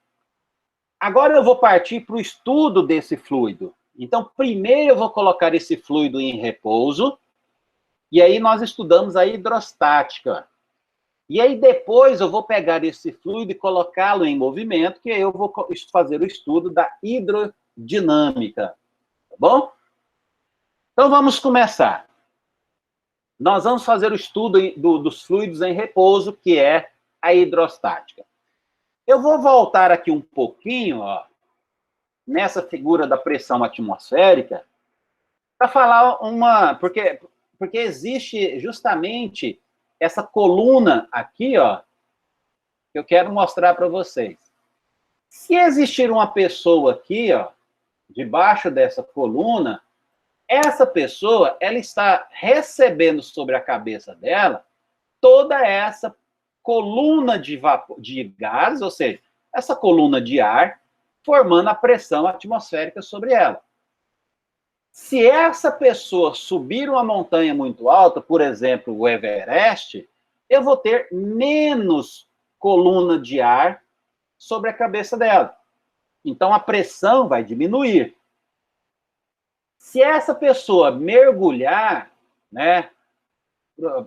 Agora eu vou partir para o estudo desse fluido. Então, primeiro eu vou colocar esse fluido em repouso, e aí nós estudamos a hidrostática. E aí depois eu vou pegar esse fluido e colocá-lo em movimento, que aí eu vou fazer o estudo da hidrodinâmica, tá bom? Então vamos começar. Nós vamos fazer o estudo dos fluidos em repouso, que é a hidrostática. Eu vou voltar aqui um pouquinho, ó, nessa figura da pressão atmosférica, para falar porque existe justamente essa coluna aqui, ó, que eu quero mostrar para vocês. Se existir uma pessoa aqui, ó, debaixo dessa coluna, essa pessoa, ela está recebendo sobre a cabeça dela toda essa coluna de vapor, de gás, ou seja, essa coluna de ar, formando a pressão atmosférica sobre ela. Se essa pessoa subir uma montanha muito alta, por exemplo, o Everest, eu vou ter menos coluna de ar sobre a cabeça dela. Então, a pressão vai diminuir. Se essa pessoa mergulhar, né,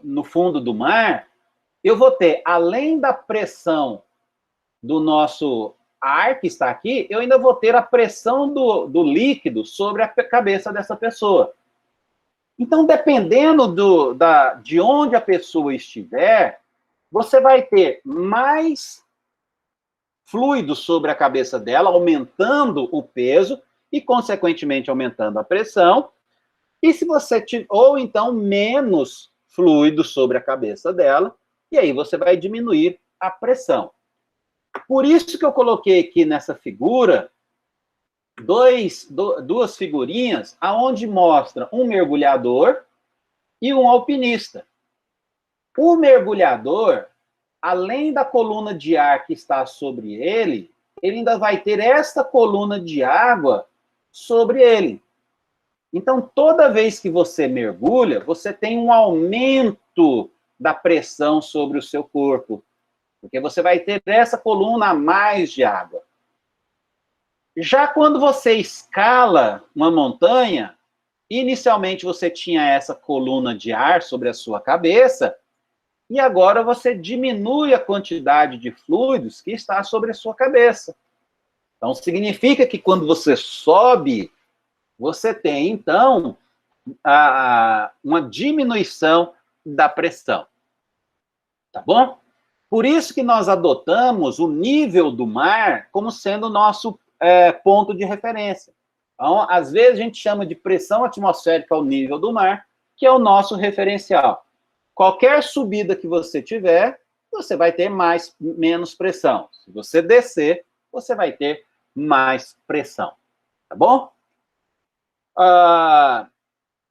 no fundo do mar, eu vou ter, além da pressão do nosso ar que está aqui, eu ainda vou ter a pressão do líquido sobre a cabeça dessa pessoa. Então, dependendo de onde a pessoa estiver, você vai ter mais fluido sobre a cabeça dela, aumentando o peso e, consequentemente, aumentando a pressão. E se você ou então menos fluido sobre a cabeça dela, e aí você vai diminuir a pressão. Por isso que eu coloquei aqui nessa figura duas figurinhas aonde mostra um mergulhador e um alpinista. O mergulhador, além da coluna de ar que está sobre ele, ele ainda vai ter esta coluna de água sobre ele. Então, toda vez que você mergulha, você tem um aumento da pressão sobre o seu corpo, porque você vai ter essa coluna a mais de água. Já quando você escala uma montanha, inicialmente você tinha essa coluna de ar sobre a sua cabeça, e agora você diminui a quantidade de fluidos que está sobre a sua cabeça. Então, significa que quando você sobe, você tem, então, uma diminuição da pressão. Tá bom? Por isso que nós adotamos o nível do mar como sendo o nosso ponto de referência. Então, às vezes a gente chama de pressão atmosférica ao nível do mar, que é o nosso referencial. Qualquer subida que você tiver, você vai ter menos pressão. Se você descer, você vai ter mais pressão. Tá bom?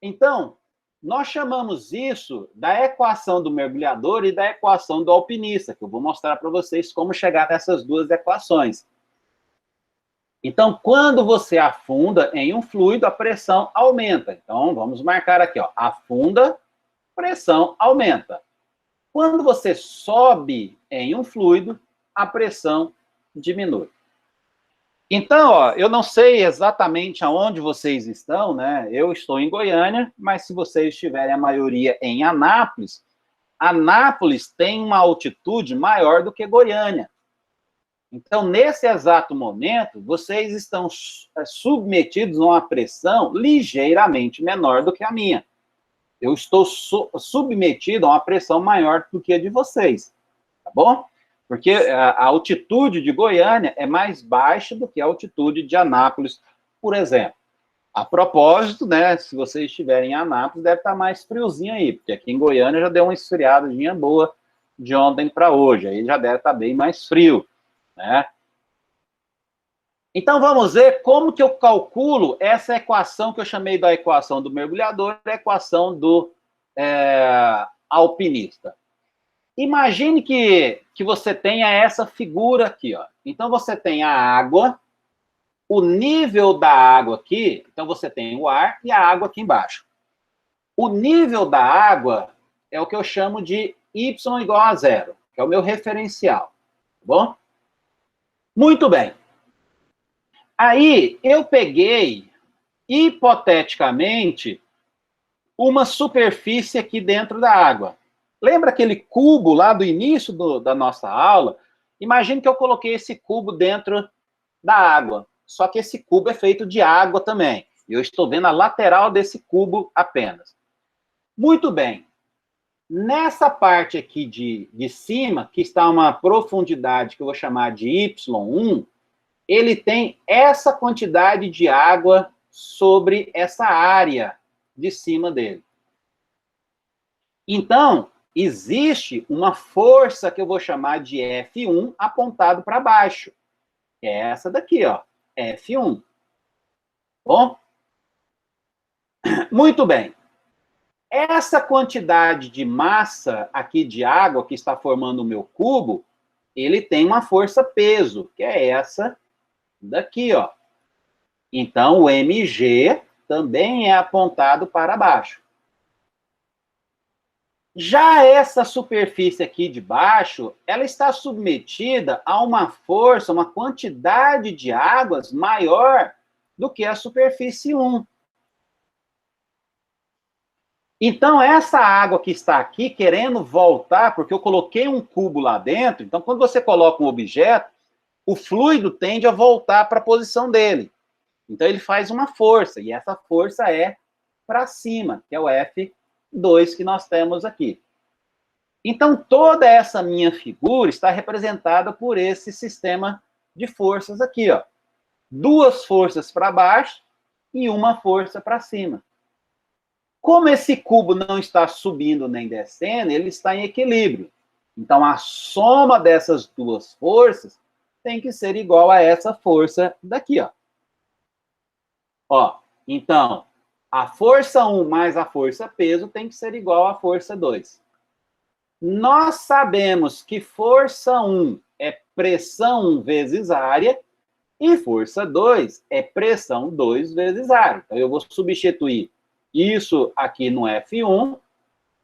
Então, nós chamamos isso da equação do mergulhador e da equação do alpinista, que eu vou mostrar para vocês como chegar nessas duas equações. Então, quando você afunda em um fluido, a pressão aumenta. Então, vamos marcar aqui, ó, afunda, pressão aumenta. Quando você sobe em um fluido, a pressão diminui. Então, ó, eu não sei exatamente aonde vocês estão, né? Eu estou em Goiânia, mas se vocês estiverem a maioria em Anápolis, Anápolis tem uma altitude maior do que Goiânia. Então, nesse exato momento, vocês estão submetidos a uma pressão ligeiramente menor do que a minha. Eu estou submetido a uma pressão maior do que a de vocês, tá bom? Porque a altitude de Goiânia é mais baixa do que a altitude de Anápolis, por exemplo. A propósito, né, se vocês estiverem em Anápolis, deve estar mais friozinho aí, porque aqui em Goiânia já deu uma esfriadinha boa de ontem para hoje, aí já deve estar bem mais frio, né? Então, vamos ver como que eu calculo essa equação que eu chamei da equação do mergulhador, a equação do alpinista. Imagine que você tenha essa figura aqui, ó. Então, você tem a água, o nível da água aqui, então você tem o ar e a água aqui embaixo. O nível da água é o que eu chamo de y igual a zero, que é o meu referencial, tá bom? Muito bem. Aí, eu peguei, hipoteticamente, uma superfície aqui dentro da água. Lembra aquele cubo lá do início da nossa aula? Imagine que eu coloquei esse cubo dentro da água, só que esse cubo é feito de água também. Eu estou vendo a lateral desse cubo apenas. Muito bem. Nessa parte aqui de cima, que está uma profundidade que eu vou chamar de Y1, ele tem essa quantidade de água sobre essa área de cima dele. Então, existe uma força que eu vou chamar de F1 apontado para baixo. Que é essa daqui, ó, F1. Bom? Muito bem. Essa quantidade de massa aqui de água que está formando o meu cubo, ele tem uma força-peso, que é essa daqui, ó. Então, o mg também é apontado para baixo. Já essa superfície aqui de baixo, ela está submetida a uma força, uma quantidade de águas maior do que a superfície 1. Então, essa água que está aqui querendo voltar, porque eu coloquei um cubo lá dentro, então, quando você coloca um objeto, o fluido tende a voltar para a posição dele. Então, ele faz uma força, e essa força é para cima, que é o F2 que nós temos aqui. Então, toda essa minha figura está representada por esse sistema de forças aqui, ó. 2 forças para baixo e uma força para cima. Como esse cubo não está subindo nem descendo, ele está em equilíbrio. Então, a soma dessas 2 forças tem que ser igual a essa força daqui, ó. Ó, então, a força 1 mais a força peso tem que ser igual à força 2. Nós sabemos que força 1 é pressão 1 vezes área e força 2 é pressão 2 vezes área. Então, eu vou substituir isso aqui no F1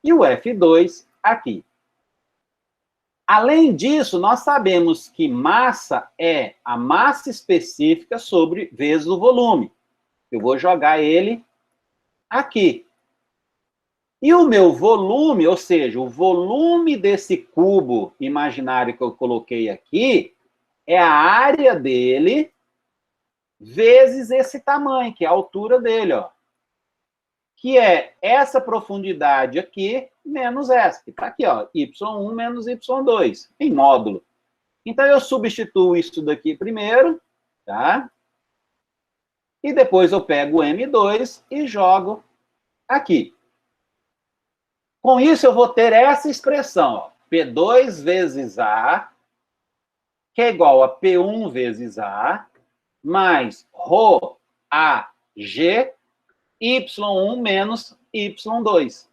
e o F2 aqui. Além disso, nós sabemos que massa é a massa específica sobre vezes o volume. Eu vou jogar ele aqui. E o meu volume, ou seja, o volume desse cubo imaginário que eu coloquei aqui, é a área dele vezes esse tamanho, que é a altura dele, ó. Que é essa profundidade aqui menos essa, que está aqui, ó, y1 menos y2, em módulo. Então, eu substituo isso daqui primeiro, tá? E depois eu pego o M2 e jogo aqui. Com isso, eu vou ter essa expressão, ó, P2 vezes A, que é igual a P1 vezes A, mais ρ AG, Y1 menos Y2.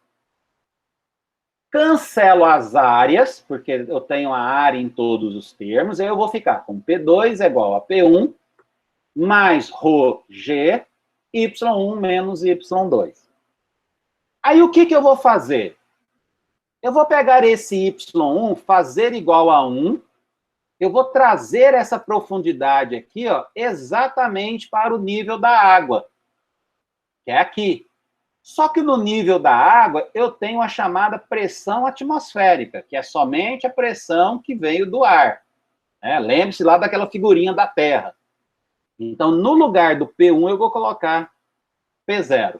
Cancelo as áreas, porque eu tenho a área em todos os termos, aí eu vou ficar com P2 é igual a P1, mais ρg, Y1 menos Y2. Aí o que eu vou fazer? Eu vou pegar esse Y1, fazer igual a 1, eu vou trazer essa profundidade aqui, ó, exatamente para o nível da água, que é aqui. Só que no nível da água, eu tenho a chamada pressão atmosférica, que é somente a pressão que veio do ar. Lembre-se lá daquela figurinha da Terra. Então, no lugar do P1, eu vou colocar P0.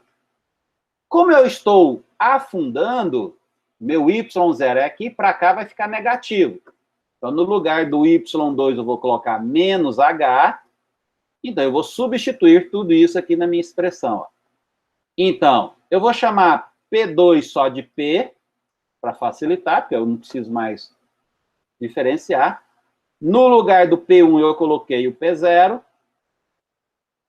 Como eu estou afundando, meu Y0 é aqui, para cá vai ficar negativo. Então, no lugar do Y2, eu vou colocar menos H. Então, eu vou substituir tudo isso aqui na minha expressão, ó. Então, eu vou chamar P2 só de P, para facilitar, porque eu não preciso mais diferenciar. No lugar do P1, eu coloquei o P0.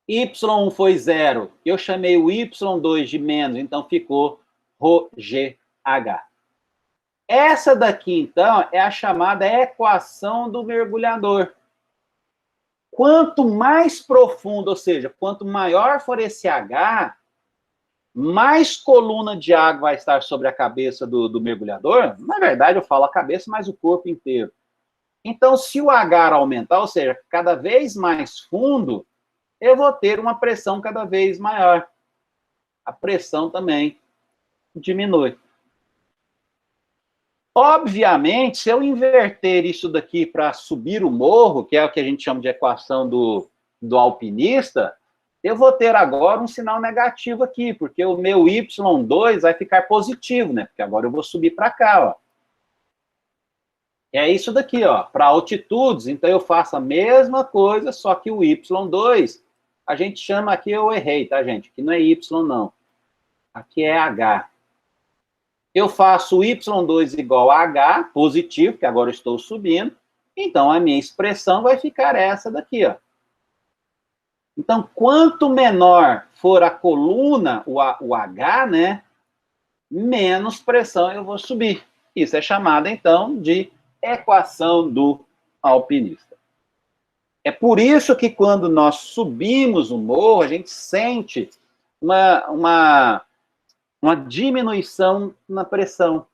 Y1 foi 0. Eu chamei o Y2 de menos, então ficou ρgh. Essa daqui, então, é a chamada equação do mergulhador. Quanto mais profundo, ou seja, quanto maior for esse H, mais coluna de água vai estar sobre a cabeça do mergulhador. Na verdade, eu falo a cabeça, mas o corpo inteiro. Então, se o H aumentar, ou seja, cada vez mais fundo, eu vou ter uma pressão cada vez maior. A pressão também diminui. Obviamente, se eu inverter isso daqui para subir o morro, que é o que a gente chama de equação do alpinista, eu vou ter agora um sinal negativo aqui, porque o meu y2 vai ficar positivo, né? Porque agora eu vou subir para cá, ó. É isso daqui, ó. Para altitudes, então eu faço a mesma coisa, só que o y2, a gente chama aqui, eu errei, tá, gente? Aqui não é y, não. Aqui é h. Eu faço o y2 igual a h, positivo, que agora eu estou subindo, então a minha expressão vai ficar essa daqui, ó. Então, quanto menor for a coluna, o H, né, menos pressão eu vou subir. Isso é chamado, então, de equação do alpinista. É por isso que quando nós subimos o morro, a gente sente uma diminuição na pressão.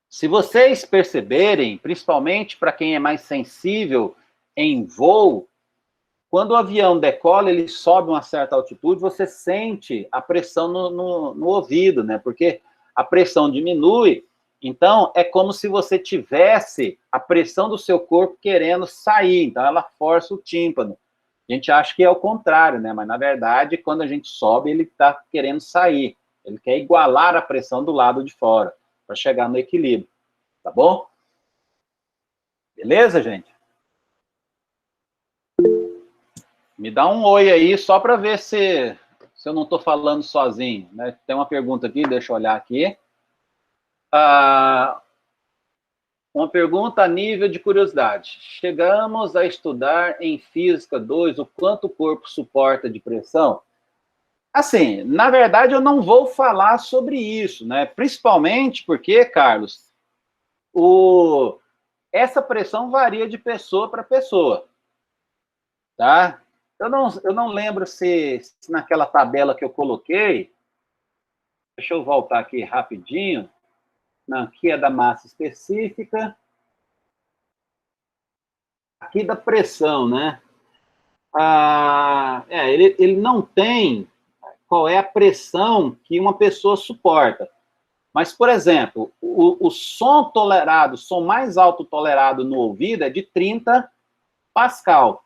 Se vocês perceberem, principalmente para quem é mais sensível em voo, quando o avião decola, ele sobe uma certa altitude, você sente a pressão no ouvido, né? Porque a pressão diminui, então é como se você tivesse a pressão do seu corpo querendo sair, então ela força o tímpano. A gente acha que é o contrário, né? Mas na verdade, quando a gente sobe, ele está querendo sair. Ele quer igualar a pressão do lado de fora, para chegar no equilíbrio, tá bom? Beleza, gente? Me dá um oi aí, só para ver se eu não estou falando sozinho, né? Tem uma pergunta aqui, deixa eu olhar aqui. Uma pergunta a nível de curiosidade. Chegamos a estudar em Física 2 o quanto o corpo suporta de pressão? Assim, na verdade, eu não vou falar sobre isso, né? Principalmente porque, Carlos, essa pressão varia de pessoa para pessoa, tá? Eu não lembro se naquela tabela que eu coloquei, deixa eu voltar aqui rapidinho, não, aqui é da massa específica, aqui da pressão, né? Ele não tem qual é a pressão que uma pessoa suporta. Mas, por exemplo, o som tolerado, o som mais alto tolerado no ouvido é de 30 pascal.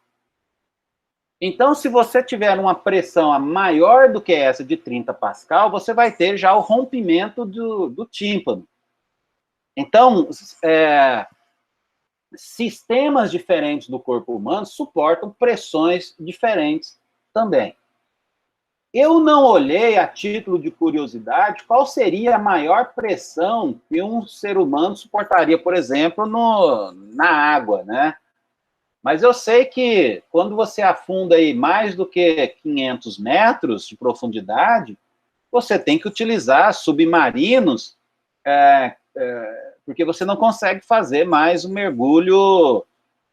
Então, se você tiver uma pressão maior do que essa de 30 pascal, você vai ter já o rompimento do tímpano. Então, sistemas diferentes do corpo humano suportam pressões diferentes também. Eu não olhei, a título de curiosidade, qual seria a maior pressão que um ser humano suportaria, por exemplo, na água, né? Mas eu sei que quando você afunda aí mais do que 500 metros de profundidade, você tem que utilizar submarinos, porque você não consegue fazer mais um mergulho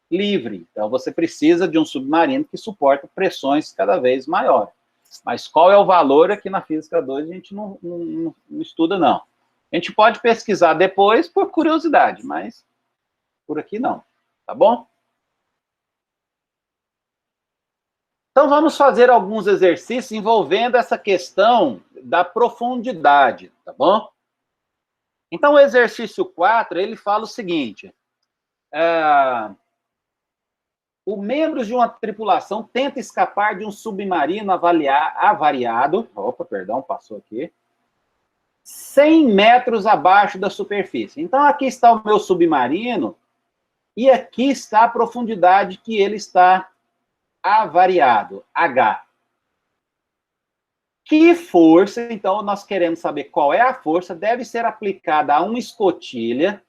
livre. Então, você precisa de um submarino que suporta pressões cada vez maiores. Mas qual é o valor aqui na Física 2, a gente não estuda, não. A gente pode pesquisar depois por curiosidade, mas por aqui não, tá bom? Então, vamos fazer alguns exercícios envolvendo essa questão da profundidade, tá bom? Então, o exercício 4, ele fala o seguinte, o membro de uma tripulação tenta escapar de um submarino avariado, passou aqui, 100 metros abaixo da superfície. Então, aqui está o meu submarino, e aqui está a profundidade que ele está avariado, H. Que força, então, nós queremos saber qual é a força, deve ser aplicada a uma escotilha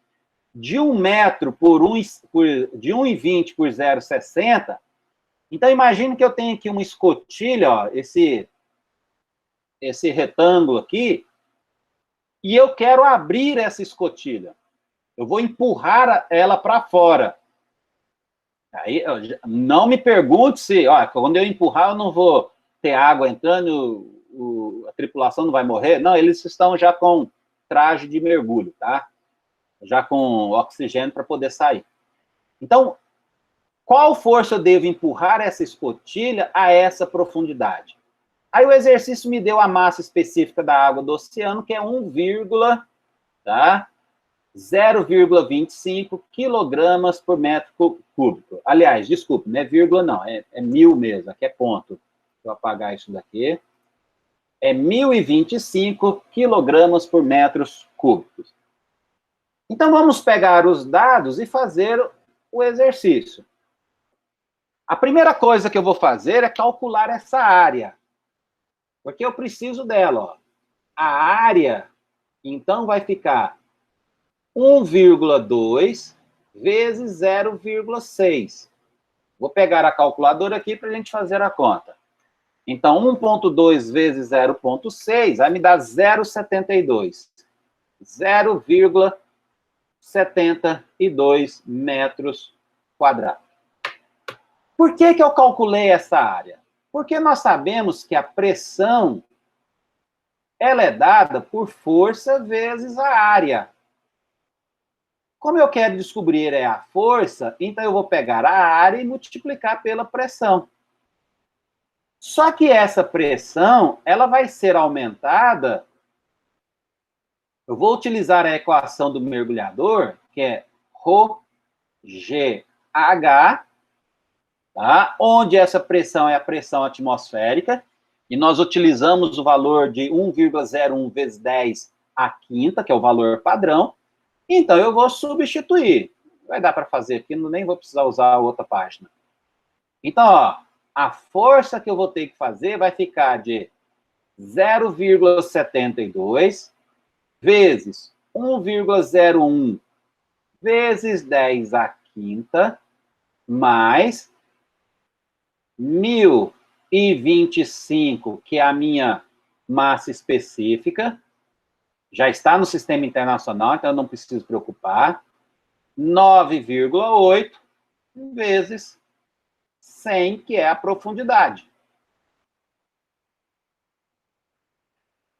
de 1 metro de 1,20 por 0,60. Então, imagine que eu tenho aqui uma escotilha, ó, esse retângulo aqui, e eu quero abrir essa escotilha. Eu vou empurrar ela para fora. Aí, não me pergunte se, ó, quando eu empurrar, eu não vou ter água entrando, a tripulação não vai morrer? Não, eles estão já com traje de mergulho, tá? Já com oxigênio para poder sair. Então, qual força eu devo empurrar essa escotilha a essa profundidade? Aí o exercício me deu a massa específica da água do oceano, que é 0,25 quilogramas por metro cúbico. Aliás, desculpe, não é vírgula não, é 1000 mesmo, aqui é ponto. Vou apagar isso daqui. É 1025 quilogramas por metros cúbicos. Então, vamos pegar os dados e fazer o exercício. A primeira coisa que eu vou fazer é calcular essa área. Porque eu preciso dela, ó. A área, então, vai ficar 1,2 vezes 0,6. Vou pegar a calculadora aqui para a gente fazer a conta. Então, 1,2 vezes 0,6 vai me dar 0,72. 0,72 metros quadrados. Por que eu calculei essa área? Porque nós sabemos que a pressão ela é dada por força vezes a área. Como eu quero descobrir a força, então eu vou pegar a área e multiplicar pela pressão. Só que essa pressão, ela vai ser aumentada. Eu vou utilizar a equação do mergulhador, que é ρgh, tá? Onde essa pressão é a pressão atmosférica, e nós utilizamos o valor de 1,01 vezes 10 à quinta, que é o valor padrão. Então, eu vou substituir. Vai dar para fazer aqui, nem vou precisar usar a outra página. Então, ó, a força que eu vou ter que fazer vai ficar de 0,72 vezes 1,01 vezes 10 à quinta, mais 1025, que é a minha massa específica, já está no sistema internacional, então eu não preciso preocupar, 9,8 vezes 100, que é a profundidade.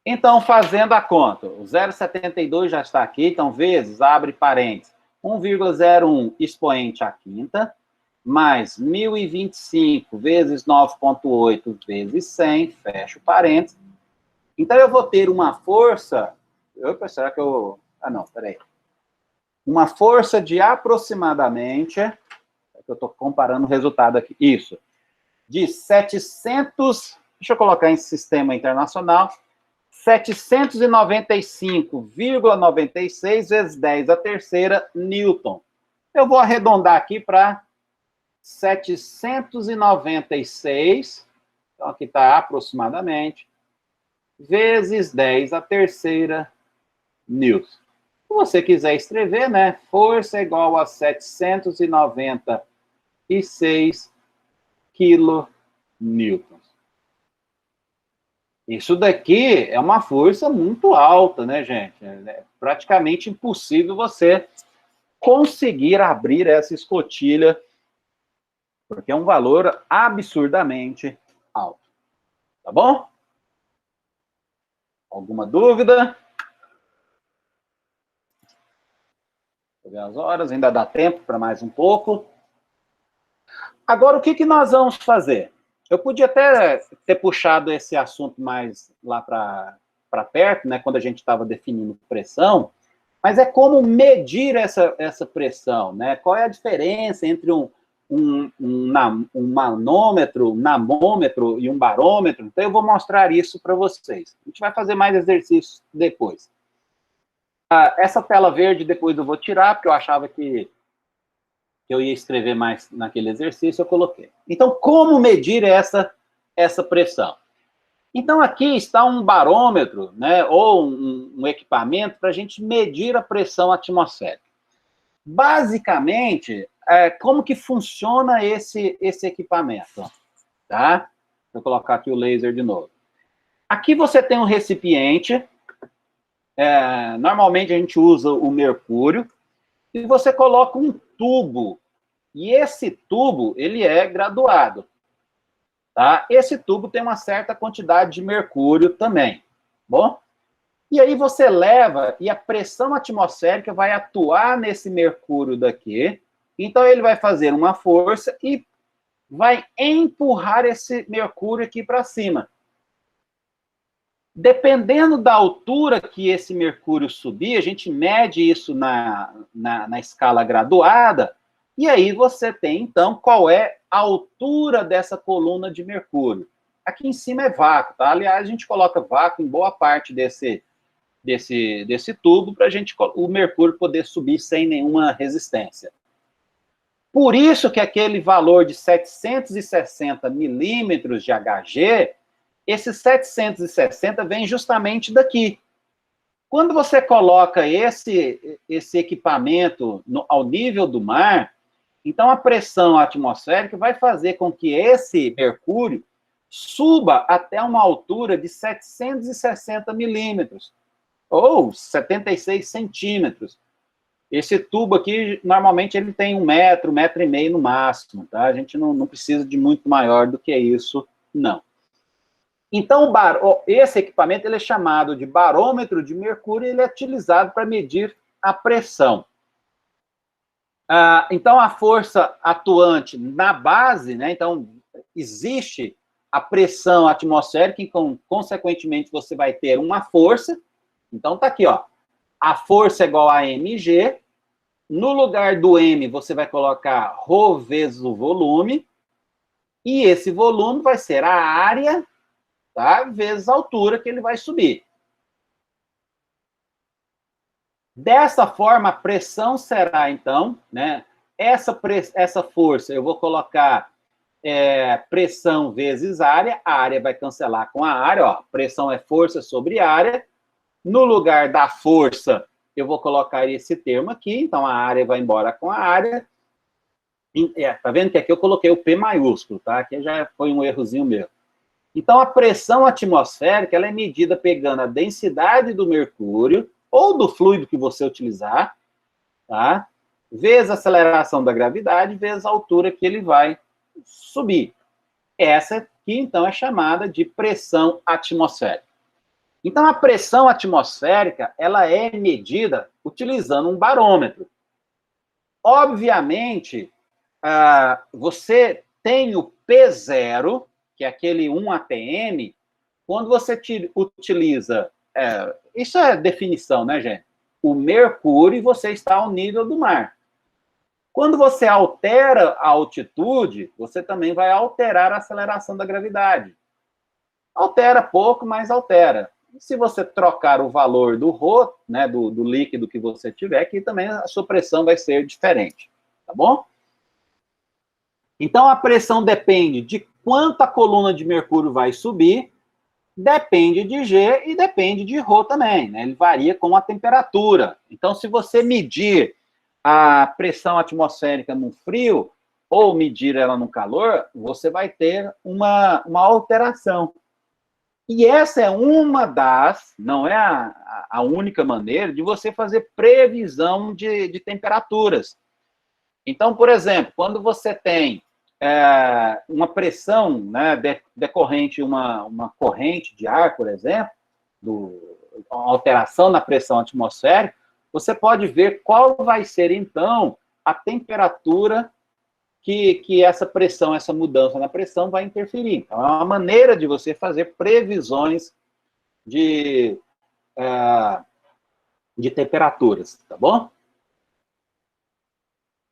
Então, fazendo a conta, o 0,72 já está aqui, então, vezes, abre parênteses, 1,01 expoente à quinta, mais 1025 vezes 9,8 vezes 100, fecho parênteses. Então, eu vou ter uma força... Opa, será que eu... Ah, não, peraí. Uma força de aproximadamente... Eu estou comparando o resultado aqui. Isso. De 700... Deixa eu colocar em sistema internacional. 795,96 vezes 10 à terceira newton. Eu vou arredondar aqui para 796, então aqui está aproximadamente, vezes 10 à terceira newton. Se você quiser escrever, né, força é igual a 796 quilonewtons. Isso daqui é uma força muito alta, né, gente? É praticamente impossível você conseguir abrir essa escotilha, porque é um valor absurdamente alto. Tá bom? Alguma dúvida? Vou ver as horas, ainda dá tempo para mais um pouco. Agora, o que nós vamos fazer? Eu podia até ter puxado esse assunto mais lá para perto, né, quando a gente estava definindo pressão, mas é como medir essa pressão, né? Qual é a diferença entre um manômetro, um namômetro e um barômetro? Então, eu vou mostrar isso para vocês. A gente vai fazer mais exercícios depois. Essa tela verde depois eu vou tirar, porque eu achava que eu ia escrever mais naquele exercício, eu coloquei. Então, como medir essa pressão? Então, aqui está um barômetro, né, ou um equipamento para a gente medir a pressão atmosférica. Basicamente, como que funciona esse equipamento? Tá? Vou colocar aqui o laser de novo. Aqui você tem um recipiente, normalmente a gente usa o mercúrio, e você coloca um tubo, e esse tubo, ele é graduado, tá? Esse tubo tem uma certa quantidade de mercúrio também, bom? E aí você leva, e a pressão atmosférica vai atuar nesse mercúrio daqui, então ele vai fazer uma força e vai empurrar esse mercúrio aqui para cima. Dependendo da altura que esse mercúrio subir, a gente mede isso na escala graduada, e aí você tem, então, qual é a altura dessa coluna de mercúrio. Aqui em cima é vácuo, tá? Aliás, a gente coloca vácuo em boa parte desse tubo para o mercúrio poder subir sem nenhuma resistência. Por isso que aquele valor de 760 milímetros de Hg, esses 760 vem justamente daqui. Quando você coloca esse equipamento ao nível do mar, então a pressão atmosférica vai fazer com que esse mercúrio suba até uma altura de 760 milímetros, ou 76 centímetros. Esse tubo aqui, normalmente, ele tem 1 metro, 1,5 metro no máximo, tá? A gente não precisa de muito maior do que isso, não. Então, esse equipamento ele é chamado de barômetro de mercúrio e ele é utilizado para medir a pressão. Então, a força atuante na base, né? Então, existe a pressão atmosférica, então, consequentemente, você vai ter uma força. Então, tá aqui, ó. A força é igual a mg. No lugar do m, você vai colocar ρ vezes o volume. E esse volume vai ser a área, tá? Vezes a altura que ele vai subir. Dessa forma, a pressão será, então, né? Essa força, eu vou colocar pressão vezes área. A área vai cancelar com a área, ó. Pressão é força sobre área. No lugar da força, eu vou colocar esse termo aqui, então a área vai embora com a área. Tá vendo que aqui eu coloquei o P maiúsculo, tá? Aqui já foi um errozinho meu. Então, a pressão atmosférica, ela é medida pegando a densidade do mercúrio, ou do fluido que você utilizar, tá? Vezes a aceleração da gravidade, vezes a altura que ele vai subir. Essa aqui, então, é chamada de pressão atmosférica. Então, a pressão atmosférica, ela é medida utilizando um barômetro. Obviamente, você tem o P0, que é aquele 1 atm, quando você utiliza, isso é definição, né, gente? O mercúrio, você está ao nível do mar. Quando você altera a altitude, você também vai alterar a aceleração da gravidade. Altera pouco, mas altera. Se você trocar o valor do ρ, né, do líquido que você tiver, que também a sua pressão vai ser diferente, tá bom? Então, a pressão depende de quanto a coluna de mercúrio vai subir, depende de G e depende de ρ também, né? Ele varia com a temperatura. Então, se você medir a pressão atmosférica no frio, ou medir ela no calor, você vai ter uma alteração. E essa é uma das, não é a única maneira de você fazer previsão de temperaturas. Então, por exemplo, quando você tem uma pressão, né, decorrente uma corrente de ar, por exemplo, uma alteração na pressão atmosférica, você pode ver qual vai ser, então, a temperatura que essa pressão, essa mudança na pressão vai interferir. Então, é uma maneira de você fazer previsões de temperaturas, tá bom?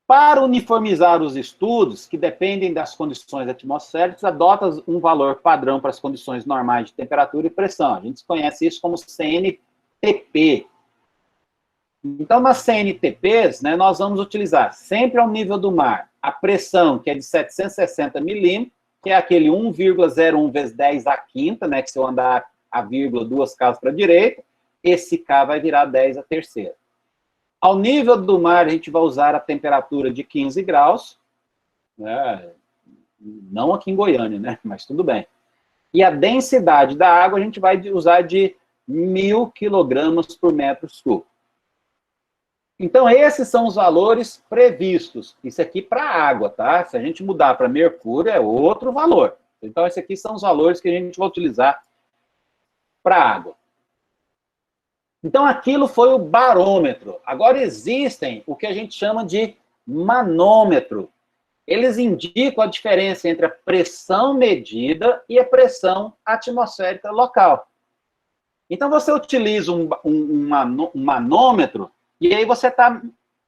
Para uniformizar os estudos, que dependem das condições atmosféricas, adota um valor padrão para as condições normais de temperatura e pressão. A gente conhece isso como CNTP. Então, nas CNTPs, né, nós vamos utilizar sempre ao nível do mar a pressão, que é de 760 milímetros, que é aquele 1,01 vezes 10 à quinta, né, que se eu andar a vírgula 2 casas para a direita, esse K vai virar 10 à terceira. Ao nível do mar, a gente vai usar a temperatura de 15 graus, né, não aqui em Goiânia, né, mas tudo bem. E a densidade da água a gente vai usar de 1.000 quilogramas por metro cúbico. Então, esses são os valores previstos. Isso aqui para água, tá? Se a gente mudar para mercúrio, é outro valor. Então, esses aqui são os valores que a gente vai utilizar para a água. Então, aquilo foi o barômetro. Agora, existem o que a gente chama de manômetro. Eles indicam a diferença entre a pressão medida e a pressão atmosférica local. Então, você utiliza um manômetro e aí você está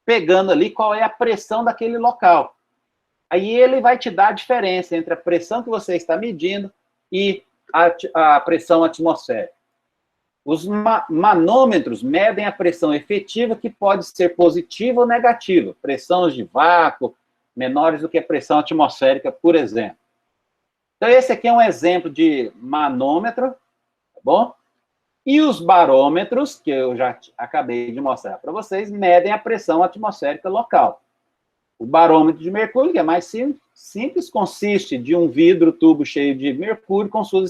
pegando ali qual é a pressão daquele local. Aí ele vai te dar a diferença entre a pressão que você está medindo e a pressão atmosférica. Os manômetros medem a pressão efetiva, que pode ser positiva ou negativa. Pressões de vácuo menores do que a pressão atmosférica, por exemplo. Então, esse aqui é um exemplo de manômetro, tá bom? E os barômetros, que eu já acabei de mostrar para vocês, medem a pressão atmosférica local. O barômetro de mercúrio, que é mais simples, consiste de um vidro tubo cheio de mercúrio com sua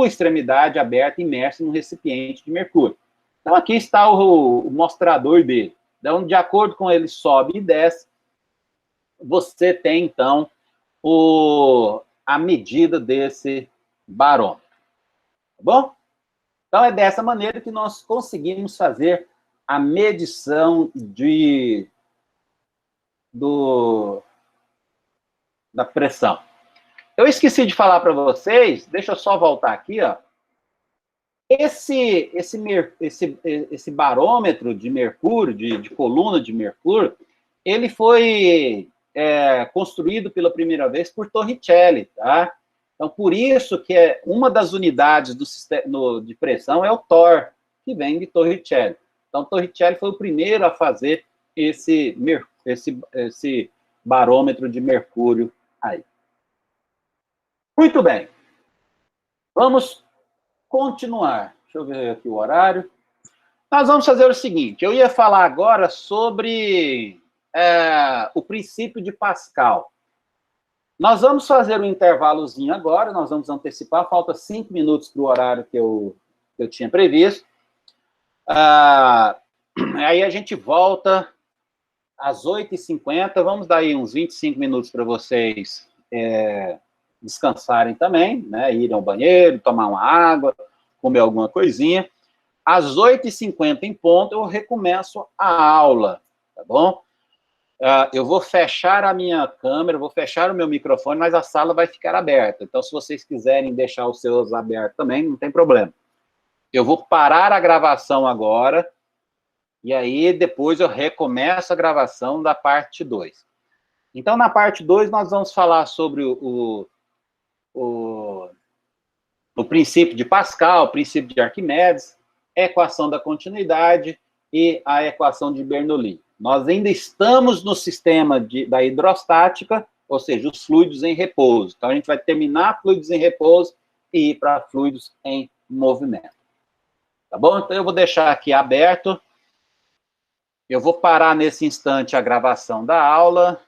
extremidade aberta, imersa no recipiente de mercúrio. Então, aqui está o mostrador dele. Então, de acordo com ele sobe e desce, você tem, então, a medida desse barômetro. Tá bom? Então, é dessa maneira que nós conseguimos fazer a medição da pressão. Eu esqueci de falar para vocês, deixa eu só voltar aqui, ó. Esse barômetro de mercúrio, de coluna de mercúrio, ele foi construído pela primeira vez por Torricelli, tá? Então, por isso que uma das unidades de pressão é o torr, que vem de Torricelli. Então, Torricelli foi o primeiro a fazer esse barômetro de mercúrio aí. Muito bem. Vamos continuar. Deixa eu ver aqui o horário. Nós vamos fazer o seguinte, eu ia falar agora sobre o princípio de Pascal. Nós vamos fazer um intervalozinho agora, nós vamos antecipar, falta 5 minutos para o horário que eu tinha previsto. Aí a gente volta às 8h50, vamos dar aí uns 25 minutos para vocês descansarem também, né? Irem ao banheiro, tomar uma água, comer alguma coisinha. Às 8h50 em ponto, eu recomeço a aula, tá bom? Eu vou fechar a minha câmera, vou fechar o meu microfone, mas a sala vai ficar aberta. Então, se vocês quiserem deixar os seus abertos também, não tem problema. Eu vou parar a gravação agora, e aí depois eu recomeço a gravação da parte 2. Então, na parte 2, nós vamos falar sobre o princípio de Pascal, o princípio de Arquimedes, a equação da continuidade e a equação de Bernoulli. Nós ainda estamos no sistema da hidrostática, ou seja, os fluidos em repouso. Então, a gente vai terminar fluidos em repouso e ir para fluidos em movimento. Tá bom? Então, eu vou deixar aqui aberto. Eu vou parar nesse instante a gravação da aula,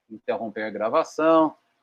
interromper a gravação.